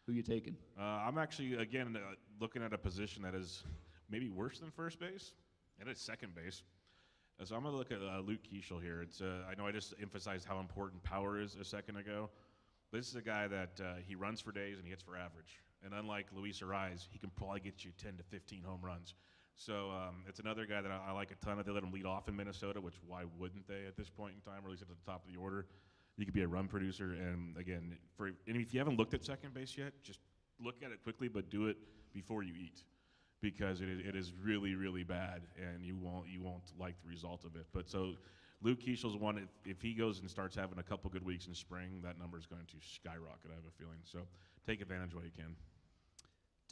Who you taking? I'm actually, again, looking at a position that is maybe worse than first base, and it's second base. So I'm going to look at Luke Keeschel here. It's I know I just emphasized how important power is a second ago. This is a guy that he runs for days and he hits for average. And unlike Luis Ariz, he can probably get you 10 to 15 home runs. So it's another guy that I like a ton of. They let him lead off in Minnesota, which why wouldn't they at this point in time, or at least at the top of the order? You could be a run producer. And again, and if you haven't looked at second base yet, just look at it quickly, but do it before you eat, because it is really, really bad, and you won't like the result of it. But so Luke Keeschel's one. If he goes and starts having a couple good weeks in spring, that number is going to skyrocket, I have a feeling. So take advantage while you can.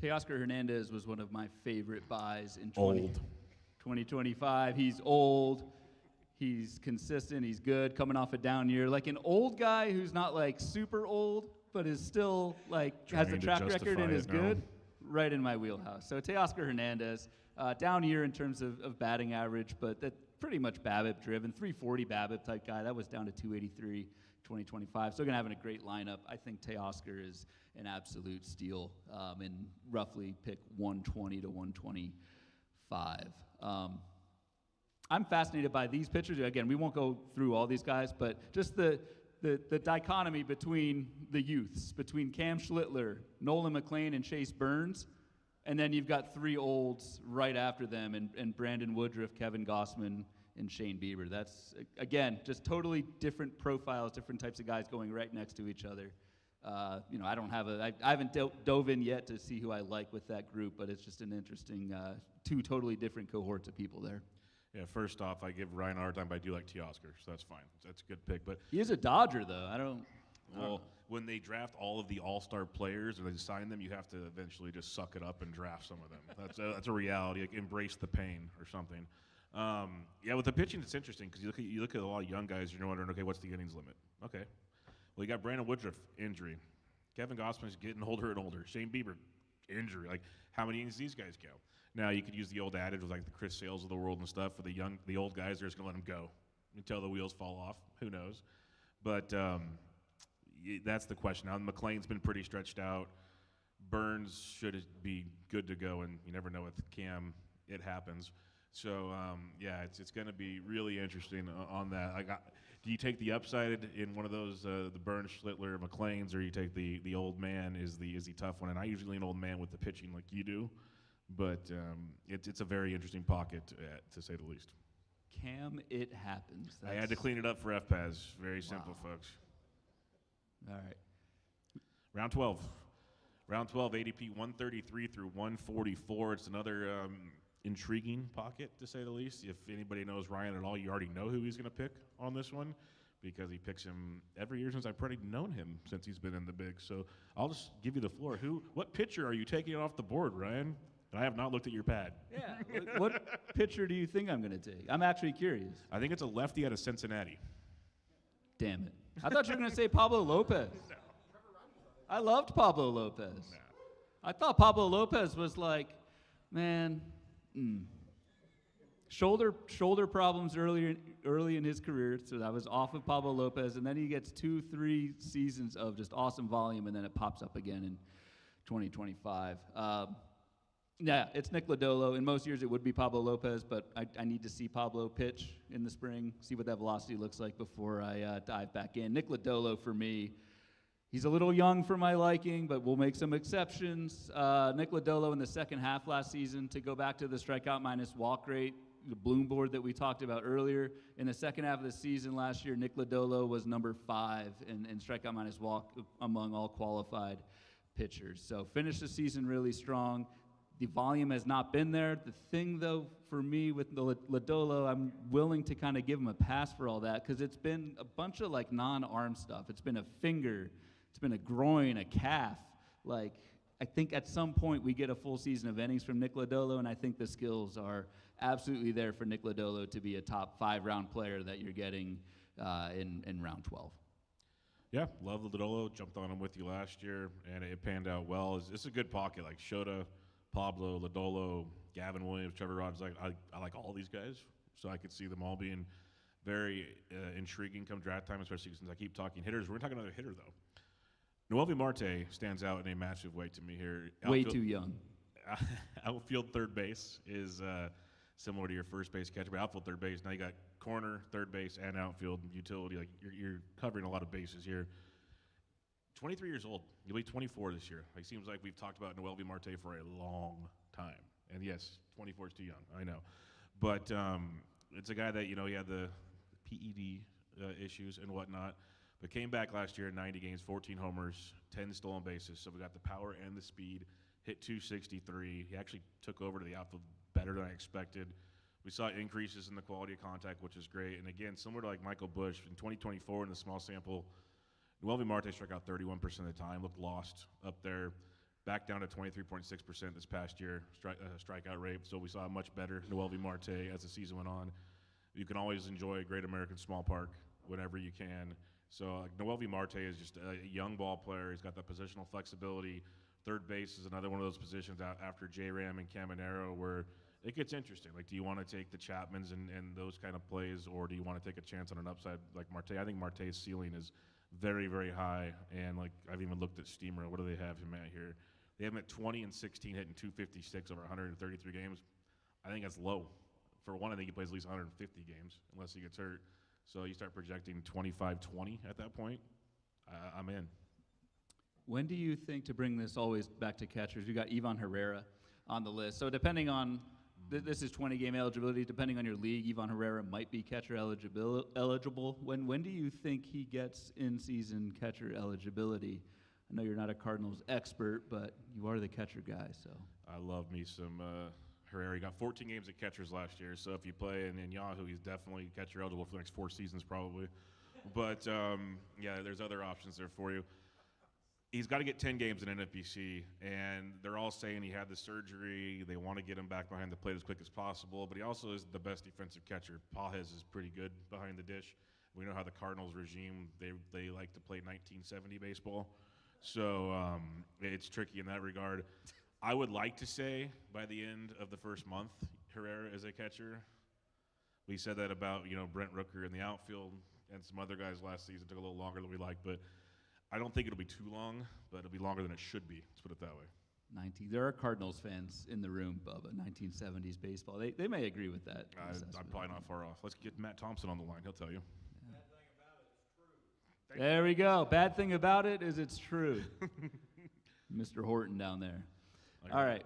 Teoscar Hernandez was one of my favorite buys in 2025. He's old. He's consistent. He's good, coming off a down year. Like an old guy who's not like super old, but is still like has a track record and is good. Right in my wheelhouse. So Teoscar Hernandez, down year in terms of batting average, but that pretty much BABIP driven, 340 BABIP type guy. That was down to 283, 2025. Still gonna have a great lineup. I think Teoscar is an absolute steal, and roughly pick 120 to 125. I'm fascinated by these pitchers. Again, we won't go through all these guys, but just the dichotomy between the youths, between Cam Schlittler, Nolan McLean, and Chase Burns, and then you've got three olds right after them, and Brandon Woodruff, Kevin Gossman, and Shane Bieber. That's, again, just totally different profiles, different types of guys going right next to each other. I haven't dove in yet to see who I like with that group, but it's just an interesting, two totally different cohorts of people there. Yeah, first off, I give Ryan a hard time, but I do like Teoscar, so that's fine. That's a good pick. But he is a Dodger, though. Well, when they draft all of the all-star players and they sign them, you have to eventually just suck it up and draft some of them. That's a reality. Like, embrace the pain or something. Yeah, with the pitching, it's interesting because you look at a lot of young guys. You're wondering, okay, what's the innings limit? Okay, well, you got Brandon Woodruff, injury. Kevin Gossman's getting older and older. Shane Bieber, injury. Like, how many innings these guys go? Now, you could use the old adage with like the Chris Sales of the world and stuff. For the old guys, they're just going to let them go until the wheels fall off. Who knows? But that's the question. Now, McLean's been pretty stretched out. Burns should be good to go, and you never know with Cam. It happens. So, yeah, it's going to be really interesting on that. Do you take the upside in one of those, the Burns, Schlittler, McLean's, or you take the old man is the tough one? And I usually an old man with the pitching like you do. But it's a very interesting pocket, to say the least. Cam, it happens. I had to clean it up for FPAS. Very simple, folks. All right. Round 12. Round 12, ADP 133 through 144. It's another intriguing pocket, to say the least. If anybody knows Ryan at all, you already know who he's going to pick on this one, because he picks him every year since I've probably known him since he's been in the big. So I'll just give you the floor. What pitcher are you taking off the board, Ryan? And I have not looked at your pad. Yeah. What pitcher do you think I'm going to take? I'm actually curious. I think it's a lefty out of Cincinnati. Damn it. I thought you were going to say Pablo Lopez. No. I loved Pablo Lopez. No. I thought Pablo Lopez was like, man, shoulder problems early in his career, so I was off of Pablo Lopez, and then he gets 2-3 seasons of just awesome volume, and then it pops up again in 2025. Yeah, it's Nick Lodolo. In most years, it would be Pablo Lopez, but I need to see Pablo pitch in the spring, see what that velocity looks like before I dive back in. Nick Lodolo, for me, he's a little young for my liking, but we'll make some exceptions. Nick Lodolo in the second half last season, to go back to the strikeout minus walk rate, the Bloom board that we talked about earlier. In the second half of the season last year, Nick Lodolo was number 5 in strikeout minus walk among all qualified pitchers. So finished the season really strong. The volume has not been there. The thing, though, for me with Lodolo, I'm willing to kind of give him a pass for all that, because it's been a bunch of like non-arm stuff. It's been a finger, it's been a groin, a calf. Like, I think at some point we get a full season of innings from Nick Lodolo, and I think the skills are absolutely there for Nick Lodolo to be a top 5-round player that you're getting in round 12. Yeah, love Lodolo. Jumped on him with you last year, and it panned out well. It's a good pocket, like Shota, Pablo, Lodolo, Gavin Williams, Trevor Rogers. I like all these guys, so I could see them all being very intriguing come draft time, especially since I keep talking hitters. We're going to talk another hitter, though. Noelvi Marte stands out in a massive way to me here. Way too young. Outfield third base is similar to your first base catcher, but outfield third base, now you got corner, third base, and outfield utility. Like you're covering a lot of bases here. 23 years old. You'll be 24 this year. It seems like we've talked about Noelvi Marte for a long time. And yes, 24 is too young, I know. But it's a guy that, he had the PED issues and whatnot, but came back last year in 90 games, 14 homers, 10 stolen bases. So we got the power and the speed, hit 263. He actually took over to the outfield better than I expected. We saw increases in the quality of contact, which is great. And again, similar to like Michael Busch, in 2024 in the small sample, Noelvi Marte struck out 31% of the time, looked lost up there, back down to 23.6% this past year, strikeout rate. So we saw a much better Noelvi Marte as the season went on. You can always enjoy a Great American Small Park whenever you can. So Noelvi Marte is just a young ball player. He's got that positional flexibility. Third base is another one of those positions after J-Ram and Caminero where it gets interesting. Like, do you want to take the Chapmans and those kind of plays, or do you want to take a chance on an upside like Marte? I think Marte's ceiling is very, very high. And, like, I've even looked at Steamer. What do they have him at here? They have him at 20 and 16, hitting 256 over 133 games. I think that's low. For one, I think he plays at least 150 games unless he gets hurt. So you start projecting 25-20 at that point, I'm in. When do you think, to bring this always back to catchers, you got Ivan Herrera on the list. So depending on, this is 20-game eligibility, depending on your league, Ivan Herrera might be catcher eligible. When do you think he gets in-season catcher eligibility? I know you're not a Cardinals expert, but you are the catcher guy, so. I love me some Herrera. He got 14 games at catchers last year, so if you play in Yahoo, he's definitely catcher eligible for the next 4 seasons probably. But, yeah, there's other options there for you. He's got to get 10 games in NFBC, and they're all saying he had the surgery. They want to get him back behind the plate as quick as possible, but he also is the best defensive catcher. Pages is pretty good behind the dish. We know how the Cardinals regime, they like to play 1970 baseball, so it's tricky in that regard. I would like to say by the end of the first month, Herrera is a catcher. We said that about, Brent Rooker in the outfield and some other guys last season. It took a little longer than we liked, but I don't think it'll be too long, but it'll be longer than it should be. Let's put it that way. There are Cardinals fans in the room, Bubba. 1970s baseball. They may agree with that. I'm probably not far off. Let's get Matt Thompson on the line. He'll tell you. Bad thing about it, it's true. There we go. Bad thing about it is it's true. Mr. Horton down there. Okay. All right.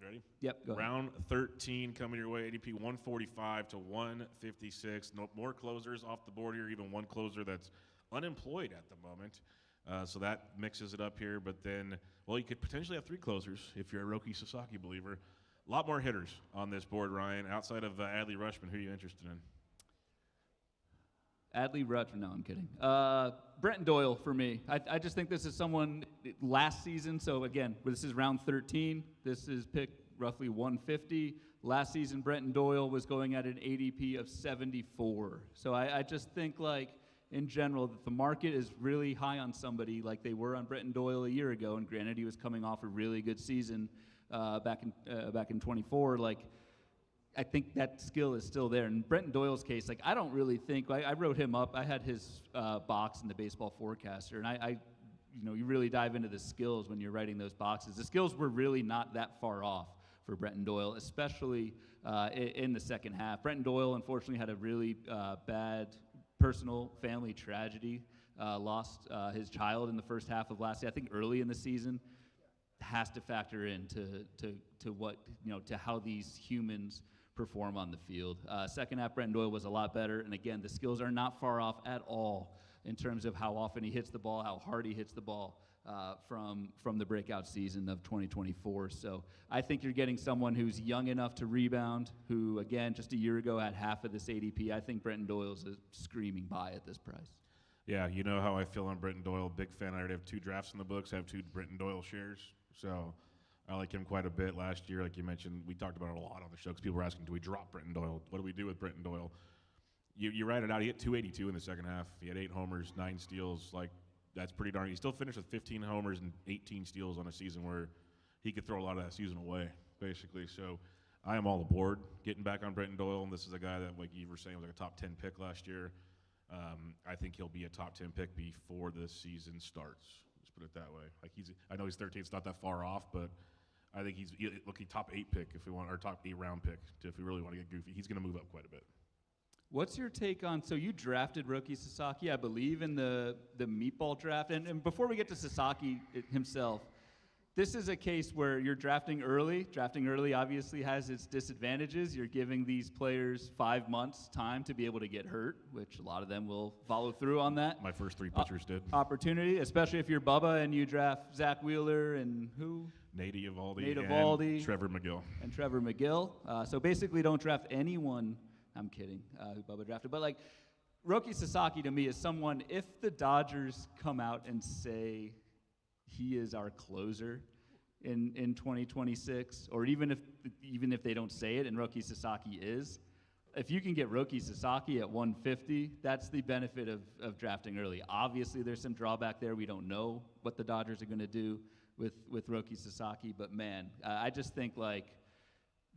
Ready? Yep, go ahead. Round 13 coming your way. ADP 145 to 156. No more closers off the board here, even one closer that's unemployed at the moment. So that mixes it up here. But then, well, you could potentially have 3 closers if you're a Roki Sasaki believer. A lot more hitters on this board, Ryan. Outside of Adley Rutschman, who are you interested in? Adley Rutschman, no, I'm kidding. Brenton Doyle for me. I just think this is someone last season. So again, this is round 13. This is pick roughly 150. Last season, Brenton Doyle was going at an ADP of 74. So I just think, like, in general, that the market is really high on somebody like they were on Brenton Doyle a year ago. And granted, he was coming off a really good season back in 24. Like, I think that skill is still there. In Brenton Doyle's case, like, I don't really think, I wrote him up. I had his box in the Baseball Forecaster, and you really dive into the skills when you're writing those boxes. The skills were really not that far off for Brenton Doyle, especially in the second half. Brenton Doyle, unfortunately, had a really bad personal family tragedy. Lost his child in the first half of last year, I think early in the season. Has to factor into what, to how these humans perform on the field. Second half, Brenton Doyle was a lot better, and again, the skills are not far off at all in terms of how often he hits the ball, how hard he hits the ball from the breakout season of 2024. So I think you're getting someone who's young enough to rebound, who, again, just a year ago had half of this ADP. I think Brenton Doyle's a screaming buy at this price. Yeah, you know how I feel on Brenton Doyle. Big fan. I already have 2 drafts in the books. I have 2 Brenton Doyle shares. So I like him quite a bit. Last year, like you mentioned, we talked about it a lot on the show because people were asking, do we drop Brenton Doyle? What do we do with Brenton Doyle? You write it out. He hit 282 in the second half. He had 8 homers, 9 steals. Like, that's pretty darn. He still finished with 15 homers and 18 steals on a season where he could throw a lot of that season away, basically. So I am all aboard getting back on Brenton Doyle. And this is a guy that, like you were saying, was like a top 10 pick last year. I think he'll be a top 10 pick before the season starts. Let's put it that way. Like I know he's 13. It's not that far off, but I think he's top 8 pick if we want, or top 8 round pick if we really want to get goofy. He's going to move up quite a bit. What's your take on, so you drafted Roki Sasaki, I believe, in the meatball draft. And before we get to Sasaki himself, this is a case where you're drafting early. Drafting early obviously has its disadvantages. You're giving these players 5 months time to be able to get hurt, which a lot of them will follow through on that. My first 3 pitchers did. Opportunity, especially if you're Bubba and you draft Zach Wheeler and who? Nate Eovaldi and Trevor McGill. And Trevor McGill. So basically don't draft anyone. I'm kidding, who Bubba drafted. But, like, Roki Sasaki to me is someone, if the Dodgers come out and say he is our closer in 2026, or even if they don't say it and Roki Sasaki is, if you can get Roki Sasaki at 150, that's the benefit of drafting early. Obviously, there's some drawback there. We don't know what the Dodgers are going to do with Roki Sasaki. But, man, I just think, like,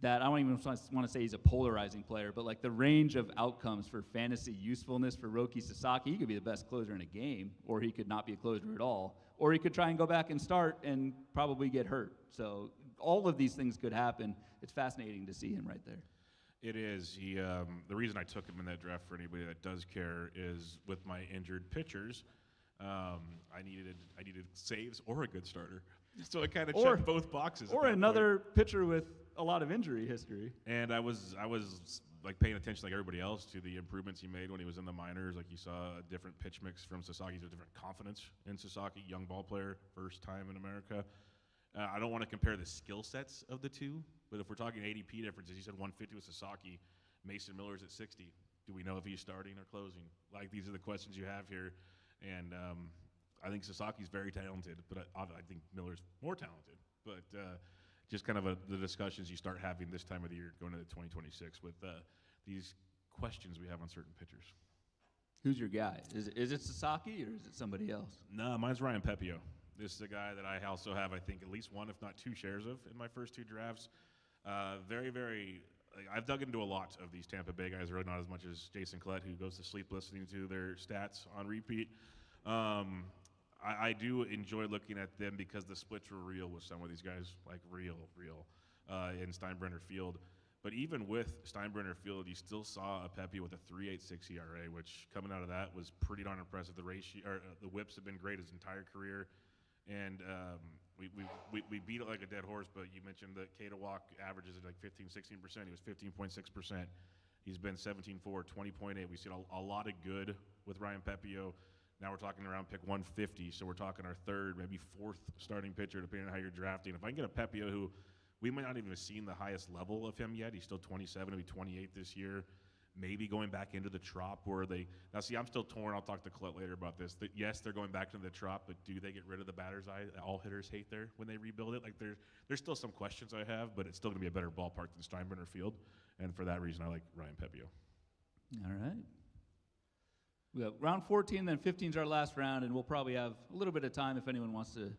that I don't even want to say he's a polarizing player, but like the range of outcomes for fantasy usefulness for Roki Sasaki, he could be the best closer in a game, or he could not be a closer at all, or he could try and go back and start and probably get hurt. So all of these things could happen. It's fascinating to see him right there. It is. The reason I took him in that draft, for anybody that does care, is with my injured pitchers, I needed saves or a good starter. So I kind of checked both boxes. Or another pitcher with a lot of injury history. And I was like paying attention like everybody else to the improvements he made when he was in the minors. Like you saw a different pitch mix from Sasaki, a different confidence in Sasaki, young ball player, first time in America. I don't want to compare the skill sets of the two, but if we're talking ADP differences, you said 150 with Sasaki, Mason Miller's at 60. Do we know if he's starting or closing? Like, these are the questions you have here. And I think Sasaki's very talented, but I think Miller's more talented. But just kind of the discussions you start having this time of the year going into 2026 with these questions we have on certain pitchers. Who's your guy? Is it Sasaki or is it somebody else? No, mine's Ryan Pepio. This is a guy that I also have, I think, at least 1, if not 2 shares of in my first 2 drafts. Very, very. I've dug into a lot of these Tampa Bay guys, really not as much as Jason Collette, who goes to sleep listening to their stats on repeat. I do enjoy looking at them because the splits were real with some of these guys, like real, in Steinbrenner Field. But even with Steinbrenner Field, you still saw a Pepe with a 3.86 ERA, which coming out of that was pretty darn impressive. The ratio, or the whips have been great his entire career, and we beat it like a dead horse. But you mentioned that K to walk averages at like 15-16%. He was 15.6%. He's been 17.4, 20.8. We've seen a lot of good with Ryan Pepio. Now we're talking around pick 150, so we're talking our 3rd, maybe 4th starting pitcher, depending on how you're drafting. If I can get a Pepio who we might not even have seen the highest level of him yet. He's still 27, he'll be 28 this year. Maybe going back into the Trop where now see, I'm still torn. I'll talk to Colette later about this. Yes, they're going back into the Trop, but do they get rid of the batter's eye that all hitters hate there when they rebuild it? Like there's still some questions I have, but it's still going to be a better ballpark than Steinbrenner Field. And for that reason, I like Ryan Pepio. All right. We have round 14, then 15 is our last round, and we'll probably have a little bit of time if anyone wants to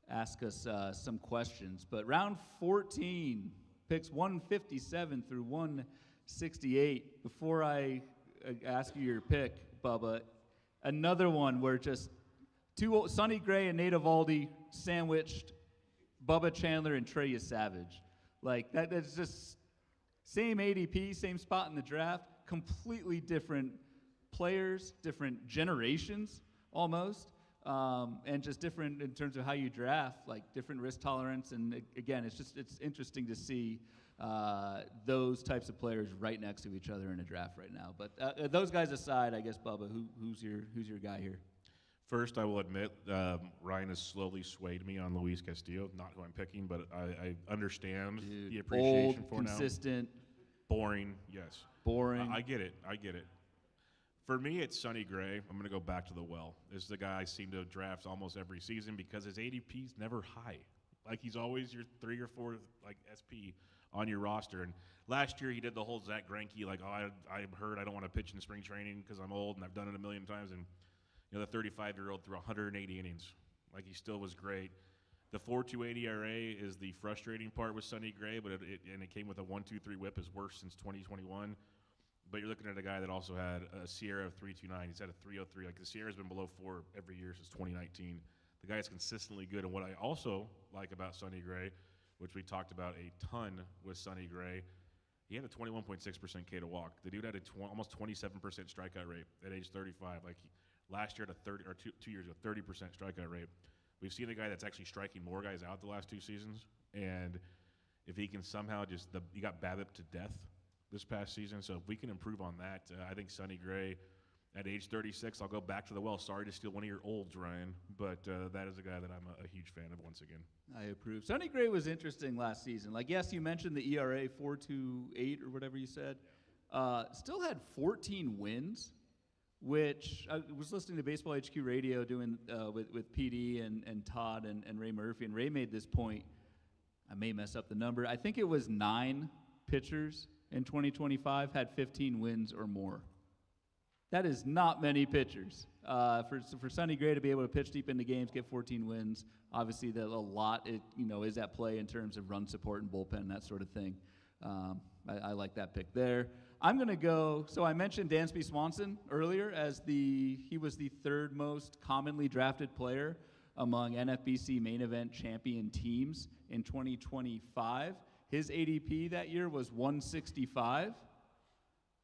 ask us some questions. But round 14, picks 157 through 168. Before I ask you your pick, Bubba, another one where just Sonny Gray and Nate Eovaldi sandwiched Bubba Chandler and Trey Savage. Like, that's just same ADP, same spot in the draft, completely different players, different generations almost, and just different in terms of how you draft, like different risk tolerance. And again, it's interesting to see those types of players right next to each other in a draft right now. But those guys aside, I guess, Bubba, who's your guy here? First, I will admit, Ryan has slowly swayed me on Luis Castillo. Not who I'm picking, but I understand the appreciation old, for consistent, now. Boring, yes. Boring. I get it. For me, it's Sonny Gray. I'm going to go back to the well. This is the guy I seem to draft almost every season because his ADP's never high. Like he's always your 3 or 4 like SP on your roster. And last year he did the whole Zach Greinke like, oh, I'm hurt, I don't want to pitch in spring training because I'm old and I've done it a million times. And the 35-year-old threw 180 innings. Like he still was great. The 4.28 ERA is the frustrating part with Sonny Gray, but it came with a 1.23 WHIP, is worse since 2021. But you're looking at a guy that also had a SIERA of 3.29. He's had a 3.03. Like the SIERA's been below 4 every year since 2019. The guy is consistently good. And what I also like about Sonny Gray, which we talked about a ton with Sonny Gray, he had a 21.6% K to walk. The dude had a almost 27% strikeout rate at age 35. Like last year at a 30 or 2 years ago, 30% strikeout rate. We've seen a guy that's actually striking more guys out the last 2 seasons, and if he can somehow he got BABIP to death this past season, so if we can improve on that, I think Sonny Gray at age 36, I'll go back to the well. Sorry to steal one of your olds, Ryan, but that is a guy that I'm a huge fan of once again. I approve. Sonny Gray was interesting last season. Like, yes, you mentioned the ERA 4.28 or whatever you said. Still had 14 wins, which I was listening to Baseball HQ Radio doing with PD and Todd and Ray Murphy, and Ray made this point. I may mess up the number. I think it was 9 pitchers in 2025 had 15 wins or more. That is not many pitchers. For Sonny Gray to be able to pitch deep into games, get 14 wins, obviously that a lot is at play in terms of run support and bullpen, that sort of thing. I like that pick there. I'm going to go, so I mentioned Dansby Swanson earlier as he was the 3rd most commonly drafted player among NFBC main event champion teams in 2025. His ADP that year was 165.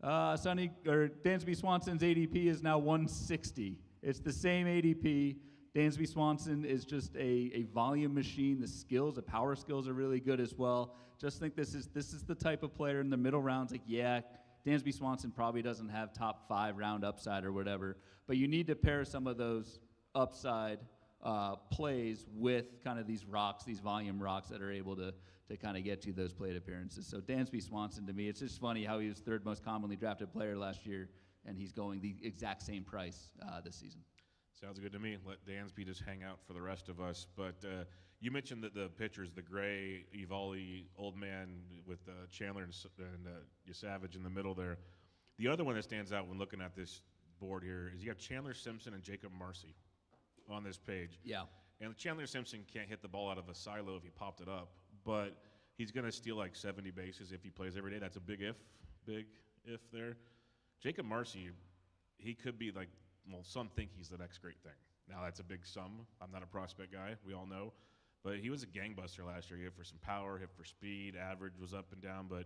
Dansby Swanson's ADP is now 160. It's the same ADP. Dansby Swanson is just a volume machine. The power skills are really good as well. Just think this is the type of player in the middle rounds. Like, yeah, Dansby Swanson probably doesn't have top 5 round upside or whatever, but you need to pair some of those upside plays with kind of these volume rocks that are able to kind of get you those plate appearances. So Dansby Swanson, to me, it's just funny how he was 3rd most commonly drafted player last year, and he's going the exact same price this season. Sounds good to me. Let Dansby just hang out for the rest of us. But you mentioned that the pitchers, the Gray, Eovaldi, Old Man with Chandler and Savage in the middle there. The other one that stands out when looking at this board here is you have Chandler Simpson and Jacob Marcy on this page. Yeah. And Chandler Simpson can't hit the ball out of a silo if he popped it up, but he's going to steal like 70 bases if he plays every day. That's a big if there. Jacob Marcy, he could be like, well, some think he's the next great thing. Now, that's a big sum. I'm not a prospect guy, we all know. But he was a gangbuster last year. He hit for some power, hit for speed, average was up and down. But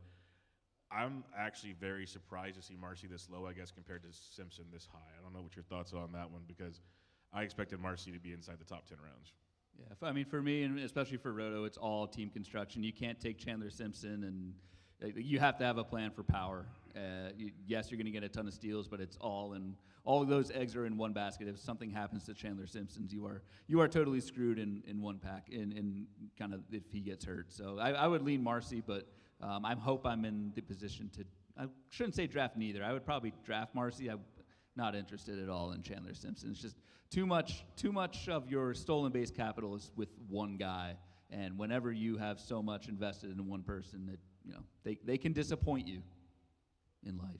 I'm actually very surprised to see Marcy this low, I guess, compared to Simpson this high. I don't know what your thoughts are on that one, because I expected Marcy to be inside the top 10 rounds. Yeah, I mean, for me, and especially for Roto, it's all team construction. You can't take Chandler Simpson, and you have to have a plan for power. Yes, you're going to get a ton of steals, but it's all of those eggs are in one basket. If something happens to Chandler Simpson's, you are totally screwed in one pack, in kind of if he gets hurt. So I would lean Marcy, but I hope I'm in the position to. I shouldn't say draft neither. I would probably draft Marcy. I'm not interested at all in Chandler Simpson. It's just too much of your stolen base capital is with one guy, and whenever you have so much invested in one person, that they can disappoint you in life.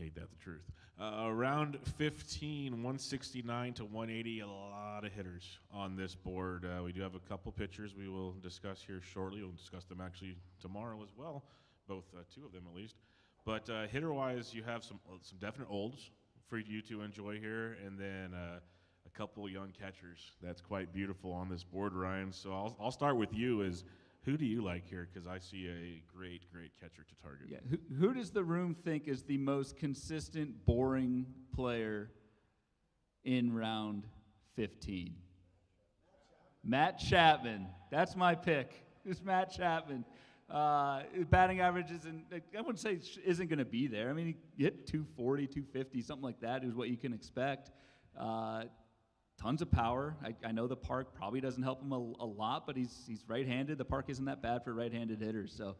Ain't that the truth? Round 15, 169 to 180, a lot of hitters on this board. We do have a couple pitchers we will discuss here shortly. We'll discuss them actually tomorrow as well, both 2 of them at least. But hitter-wise, you have some definite olds for you to enjoy here, and then a couple young catchers. That's quite beautiful on this board, Ryan. So I'll start with you. Who do you like here? Because I see a great catcher to target. Yeah. Who does the room think is the most consistent, boring player in round 15? Matt Chapman. That's my pick. It's Matt Chapman. Batting average I wouldn't say isn't going to be there. I mean, he hit 240, 250, something like that is what you can expect. Tons of power. I know the park probably doesn't help him a lot, but he's right-handed. The park isn't that bad for right-handed hitters. So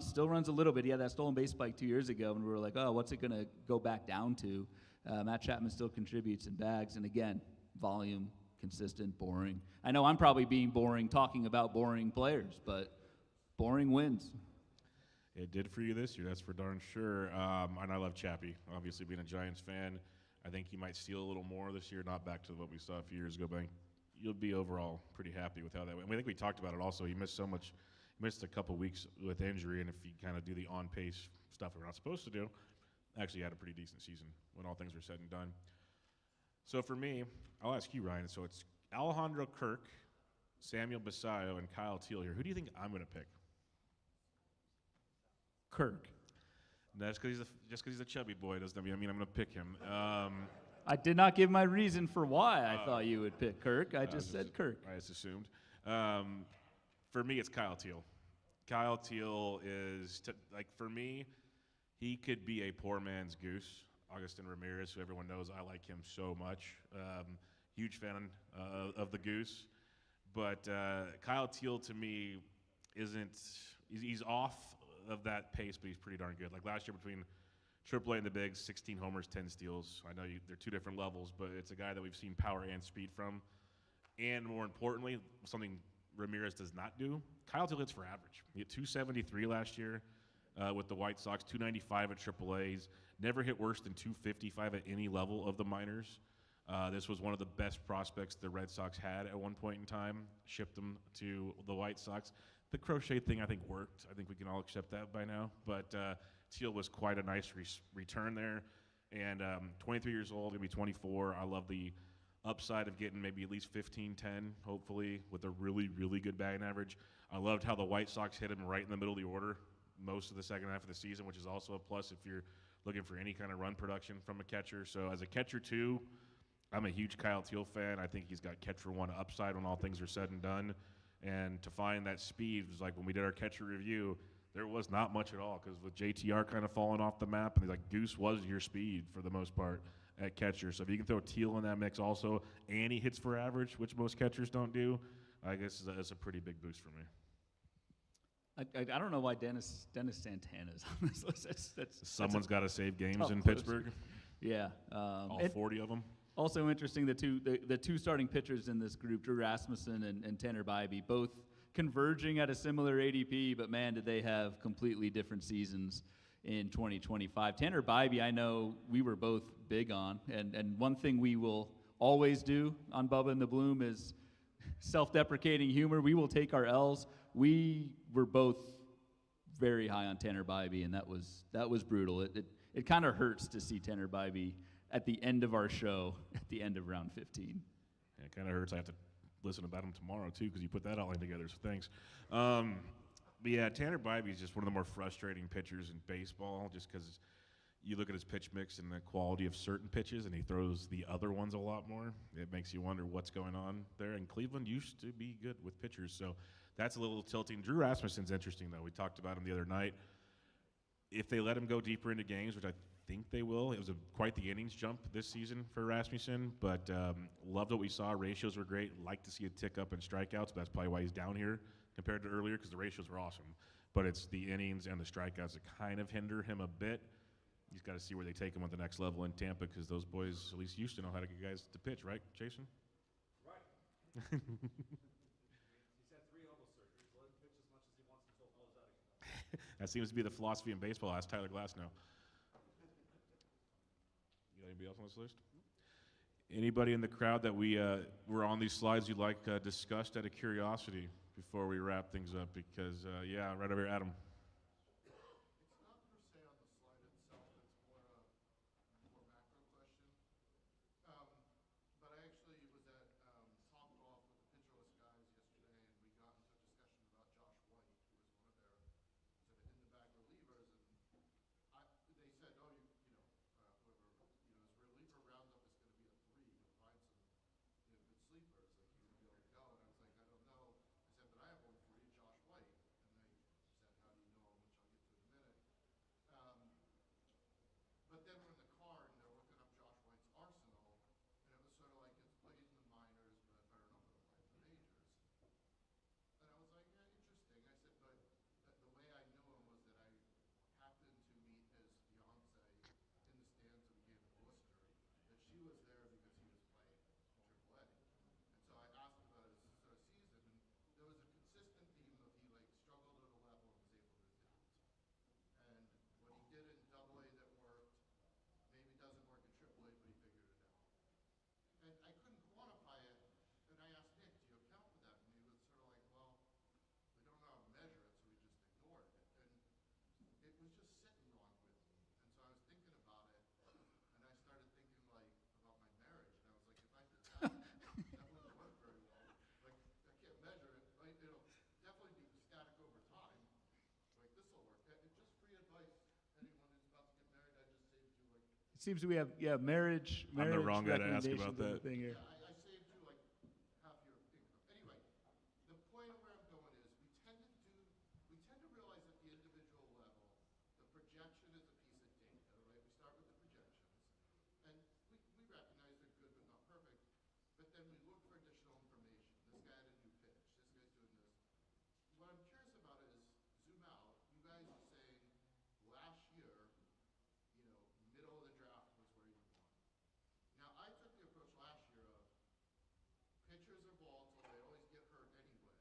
still runs a little bit. He had that stolen base spike 2 years ago, and we were like, oh, what's it going to go back down to? Matt Chapman still contributes in bags, and again, volume, consistent, boring. I know I'm probably being boring talking about boring players, but boring wins. It did for you this year, that's for darn sure. And I love Chappie. Obviously, being a Giants fan, I think he might steal a little more this year, not back to what we saw a few years ago, but you'll be overall pretty happy with how that went. I think we talked about it also. He missed so much, missed a couple weeks with injury, and if you kind of do the on-pace stuff we're not supposed to do, actually had a pretty decent season when all things were said and done. So for me, I'll ask you, Ryan. So it's Alejandro Kirk, Samuel Basayo, and Kyle Teal here. Who do you think I'm going to pick? Kirk. That's because he's a chubby boy doesn't mean I'm going to pick him. I did not give my reason for why I thought you would pick Kirk. I just said Kirk. I just assumed. For me, it's Kyle Teal. Kyle Teal is, for me, he could be a poor man's Goose. Augustin Ramirez, who everyone knows, I like him so much. Huge fan of the Goose. But Kyle Teal, to me, he's off of that pace, but he's pretty darn good. Like last year between AAA and the bigs, 16 homers, 10 steals. I know they're two different levels, but it's a guy that we've seen power and speed from. And more importantly, something Ramirez does not do, Kyle Teal hits for average. He hit 273 last year with the White Sox, 295 at AAA. He's never hit worse than 255 at any level of the minors. This was one of the best prospects the Red Sox had at one point in time. Shipped them to the White Sox. The crochet thing, I think, worked. I think we can all accept that by now. But Teal was quite a nice return there. And 23 years old, going to be 24. I love the upside of getting maybe at least 15, 10, hopefully, with a really, really good batting average. I loved how the White Sox hit him right in the middle of the order most of the second half of the season, which is also a plus if you're looking for any kind of run production from a catcher. So as a catcher, too, I'm a huge Kyle Teal fan. I think he's got catcher one upside when all things are said and done. And to find that speed was like when we did our catcher review, there was not much at all because with JTR kind of falling off the map, and he's like, Goose was your speed for the most part at catcher. So if you can throw Teal in that mix also, and he hits for average, which most catchers don't do, I guess that's a pretty big boost for me. I don't know why Dennis Santana's on this list. Someone's got to save games in closer. Pittsburgh. Yeah. All 40 of them. Also interesting, the two starting pitchers in this group, Drew Rasmussen and Tanner Bybee, both converging at a similar ADP, but man, did they have completely different seasons in 2025. Tanner Bybee, I know we were both big on, and one thing we will always do on Bubba and the Bloom is self-deprecating humor. We will take our L's. We were both very high on Tanner Bybee, and that was brutal. It kind of hurts to see Tanner Bybee at the end of our show, at the end of round 15. Yeah, it kind of hurts. I have to listen about him tomorrow, too, because you put that all in together, so thanks. But yeah, Tanner Bybee is just one of the more frustrating pitchers in baseball, just because you look at his pitch mix and the quality of certain pitches, and he throws the other ones a lot more. It makes you wonder what's going on there. And Cleveland used to be good with pitchers, so that's a little tilting. Drew Rasmussen's interesting, though. We talked about him the other night. If they let him go deeper into games, which I think they will, it was quite the innings jump this season for Rasmussen, but loved what we saw. Ratios were great. Like to see a tick up in strikeouts, but that's probably why he's down here compared to earlier, because the ratios were awesome. But it's the innings and the strikeouts that kind of hinder him a bit. He's got to see where they take him at the next level in Tampa, because those boys at least used to know how to get guys to pitch, right, Jason? Right. He's had 3 elbow surgeries. Let him pitch as much as he wants until it blows out again. That seems to be the philosophy in baseball. Ask Tyler Glass now. You got anybody else on this list? Anybody in the crowd that we were on these slides you'd like discussed out of curiosity before we wrap things up? Because, yeah, right over here, Adam. It's not per se on the slide itself, it's more a more macro question. But I actually was at Top Golf with the Pitcherless guys yesterday, and we got into a discussion about Josh White, who was one of their sort of in-the-back relievers, and they said, oh, whoever, his reliever roundup is going to be a 3. You'll find some good sleepers, like he's going to be able to go. And I was like, I don't know. I said, but I have one for you, Josh White. And they said, how do you seems we have marriage. I'm the wrong guy to ask recommendations about in the that. thing here. Yeah, I saved you like half your income. Anyway, the point of where I'm going is we tend to realize at the individual level, the projection is a piece of data, right? We start with the projections, and we recognize they're good but not perfect, but then we look for additional information. This guy had a new pitch. This guy's doing this. What I'm curious about is zoom out. You guys are saying last year, middle of the draft was where you want. Now, I took the approach last year of pitchers are volatile, they always get hurt anyway.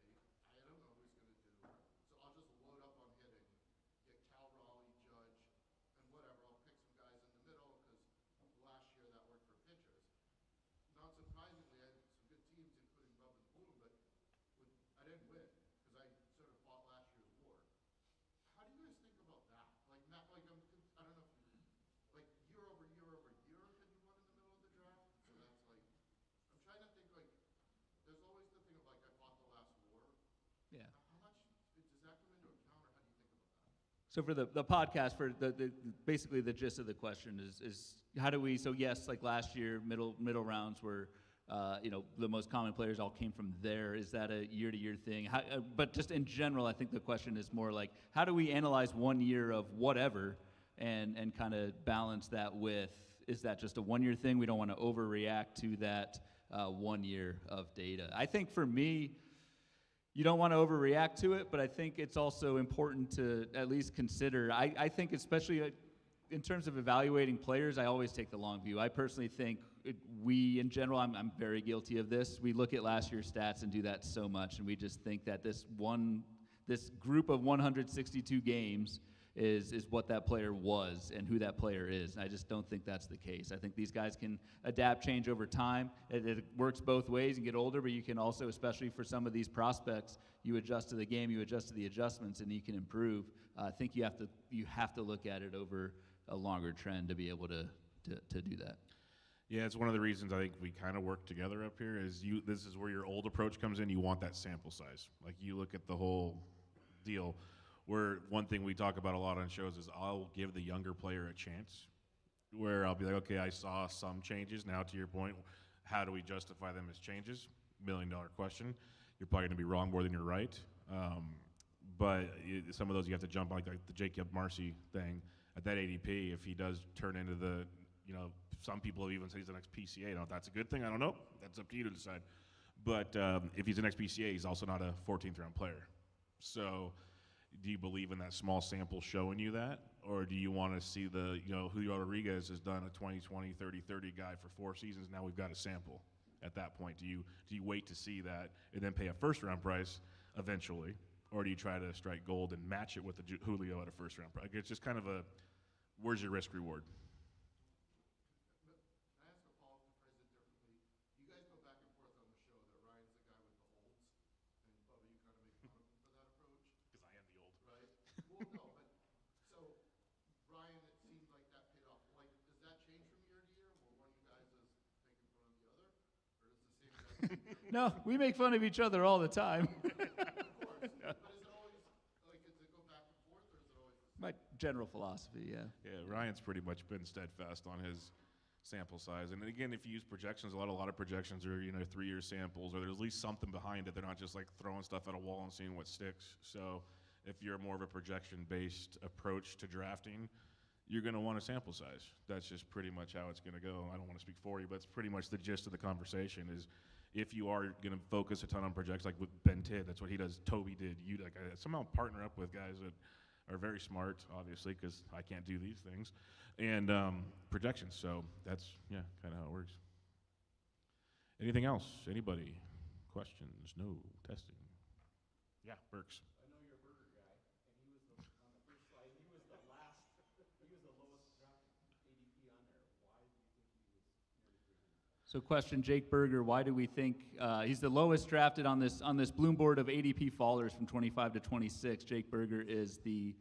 I don't know who's going to do. So I'll just load up on hitting, get Cal Raleigh, Judge, and whatever. I'll pick some guys in the middle because last year that worked for pitchers. Not surprisingly, I had some good teams, including Bubba and Bloom, but I didn't win because I sort of fought last year's war. How do you guys think about that? Like, not like I don't know if you, like year over year over year, have you won in the middle of the draft? So that's like, I'm trying to think like, there's always the thing of like, I fought the last war. Yeah. How much does that come into account, or how do you think about that? So for the podcast, for basically the gist of the question is how do we? So yes, like last year, middle rounds were. The most common players all came from there. Is that a year-to-year thing? But just in general, I think the question is more like, how do we analyze 1 year of whatever and kind of balance that with, is that just a 1 year thing? We don't want to overreact to that 1 year of data. I think for me, you don't want to overreact to it, but I think it's also important to at least consider. I think especially in terms of evaluating players, I always take the long view. I personally think we, in general, I'm very guilty of this. We look at last year's stats and do that so much, and we just think that this group of 162 games is what that player was and who that player is. And I just don't think that's the case. I think these guys can adapt, change over time. It works both ways and get older, but you can also, especially for some of these prospects, you adjust to the game, you adjust to the adjustments, and you can improve. I think you have to look at it over a longer trend to be able to do that. Yeah, it's one of the reasons I think we kind of work together up here. This is where your old approach comes in. You want that sample size. Like you look at the whole deal. Where one thing we talk about a lot on shows is I'll give the younger player a chance. Where I'll be like, okay, I saw some changes. Now to your point, how do we justify them as changes? $1 million question. You're probably going to be wrong more than you're right. But some of those you have to jump on, like the Jacob Marcy thing at that ADP. If he does turn into the, some people have even said he's the next PCA. Now, if that's a good thing, I don't know. That's up to you to decide. But if he's the next PCA, he's also not a 14th round player. So do you believe in that small sample showing you that? Or do you want to see Julio Rodriguez has done a 20, 30 guy for 4 seasons. Now we've got a sample at that point. Do you wait to see that and then pay a first round price eventually? Or do you try to strike gold and match it with the Julio at a first round price? It's just kind of where's your risk reward? Can I ask a follow-up to phrase it differently? You guys go back and forth on the show that Ryan's the guy with the holds, and Bubba, you kind of make fun of him for that approach. Because I am the old. Right? Well, no, but so Ryan, it seemed like that paid off. Like, does that change from year to year, where one of you guys is making fun of the other, or does the same guy? No, we make fun of each other all the time. Of course, but is it always like does it go back and forth, or is it always the same? My general philosophy, yeah. Yeah, Ryan's pretty much been steadfast on his sample size. And again, if you use projections, a lot of projections are 3-year samples, or there's at least something behind it. They're not just like throwing stuff at a wall and seeing what sticks. So if you're more of a projection-based approach to drafting, you're going to want a sample size. That's just pretty much how it's going to go. I don't want to speak for you, but it's pretty much the gist of the conversation is if you are going to focus a ton on projections, like with Ben Tidd, that's what he does. Toby did. You somehow partner up with guys that are very smart, obviously, because I can't do these things, and projections. So that's, kind of how it works. Anything else? Anybody? Questions? No? Testing? Yeah, Burks. I know you're a burger guy, and he was on the first slide. He was the lowest drafted ADP on there. Why do you think he was nearly 300? So question, Jake Berger, why do we think he's the lowest drafted on this Bloom board of ADP fallers from 25 to 26? Jake Berger is the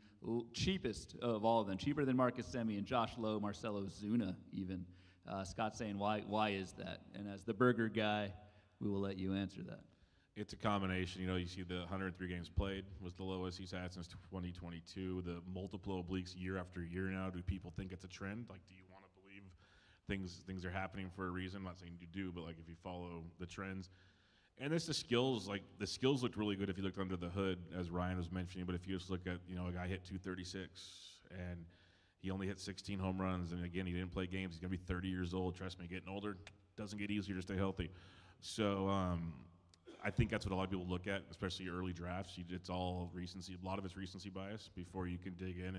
cheapest of all of them, cheaper than Marcus Semien, Josh Lowe, Marcelo Zuna even. Scott's saying, why is that? And as the Berger guy, we will let you answer that. It's a combination. You see the 103 games played was the lowest he's had since 2022. The multiple obliques year after year now. Do people think it's a trend? Like, do you want to believe things are happening for a reason. I'm not saying you do, but like if you follow the trends. And it's the skills. Like the skills looked really good if you looked under the hood, as Ryan was mentioning. But if you just look at, a guy hit 236 and he only hit 16 home runs, and again, he didn't play games. He's gonna be 30 years old. Trust me, getting older doesn't get easier to stay healthy. So I think that's what a lot of people look at, especially early drafts. It's all recency. A lot of it's recency bias before you can dig in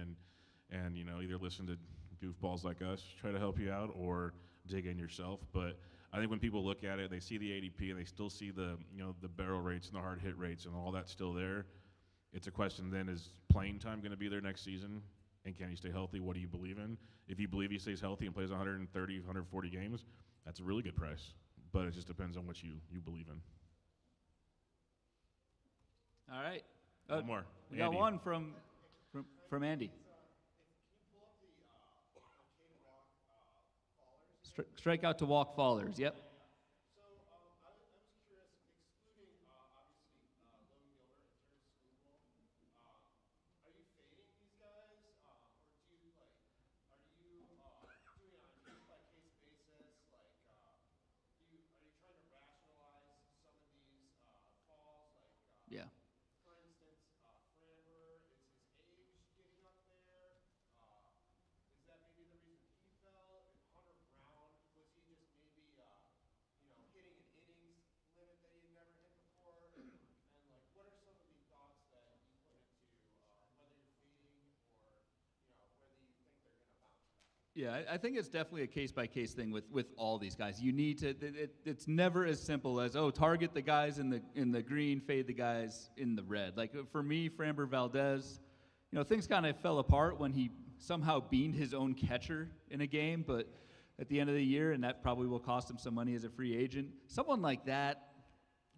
and either listen to goofballs like us try to help you out or dig in yourself. But I think when people look at it, they see the ADP and they still see the barrel rates and the hard hit rates and all that's still there. It's a question then, is playing time going to be there next season? And can he stay healthy? What do you believe in? If you believe he stays healthy and plays 130, 140 games, that's a really good price. But it just depends on what you believe in. All right. One more. We got Andy. one from Andy. Strike out to walk fallers. Yep. So I was curious, excluding obviously Logan Gilbert and Terrence Scooball, are you fading these guys, or do you are you doing it on a case by case basis? Are you trying to rationalize some of these falls? Yeah. For instance, Framber, is his age getting up there? Is that maybe the reason he fell? And Hunter Brown, was he just maybe, hitting an innings limit that he had never hit before? And what are some of the thoughts that you put into whether you're fading or, whether you think they're going to bounce back? Yeah, I think it's definitely a case-by-case thing with all these guys. You need to. It's never as simple as target the guys in the green, fade the guys in the red. Like for me, Framber Valdez, things kind of fell apart when he somehow beaned his own catcher in a game, but at the end of the year, and that probably will cost him some money as a free agent. Someone like that,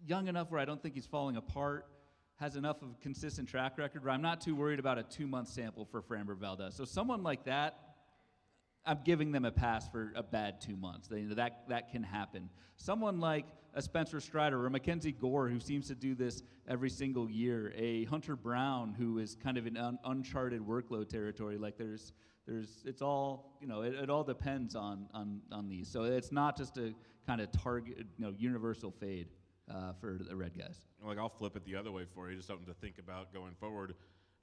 young enough where I don't think he's falling apart, has enough of a consistent track record where I'm not too worried about a 2-month sample for Framber Valdez. So someone like that, I'm giving them a pass for a bad 2 months. That can happen. Someone like a Spencer Strider or a Mackenzie Gore, who seems to do this every single year, a Hunter Brown, who is kind of in uncharted workload territory. Like it's all, it all depends on these. So it's not just a kind of target, universal fade for the red guys. Like I'll flip it the other way for you, just something to think about going forward.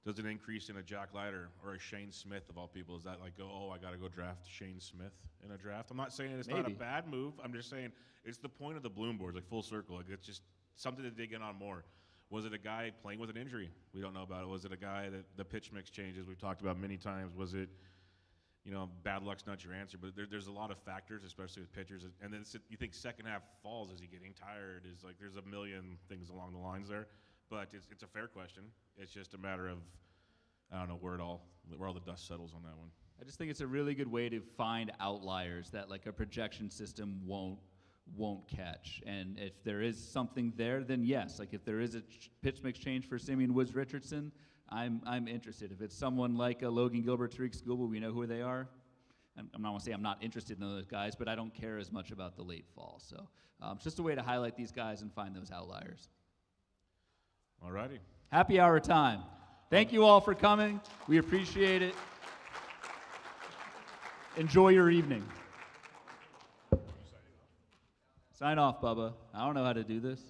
Does an increase in a Jack Leiter or a Shane Smith of all people, is that like I got to go draft Shane Smith in a draft? I'm not saying it's not a bad move. I'm just saying it's the point of the Bloom boards, like full circle. Like it's just something to dig in on more. Was it a guy playing with an injury? We don't know about it. Was it a guy that the pitch mix changes we've talked about many times? Was it, bad luck's not your answer, but there's a lot of factors, especially with pitchers. And then you think second half falls, is he getting tired? Is like there's a million things along the lines there. But it's a fair question. It's just a matter of, I don't know, where all the dust settles on that one. I just think it's a really good way to find outliers that like a projection system won't catch. And if there is something there, then yes. Like if there is a pitch mix change for Simeon Woods Richardson, I'm interested. If it's someone like a Logan Gilbert, Tariq Skubal, we know who they are. I'm not going to say I'm not interested in those guys, but I don't care as much about the late fall. So it's just a way to highlight these guys and find those outliers. All righty. Happy hour time. Thank you all for coming. We appreciate it. Enjoy your evening. Sign off, Bubba. I don't know how to do this.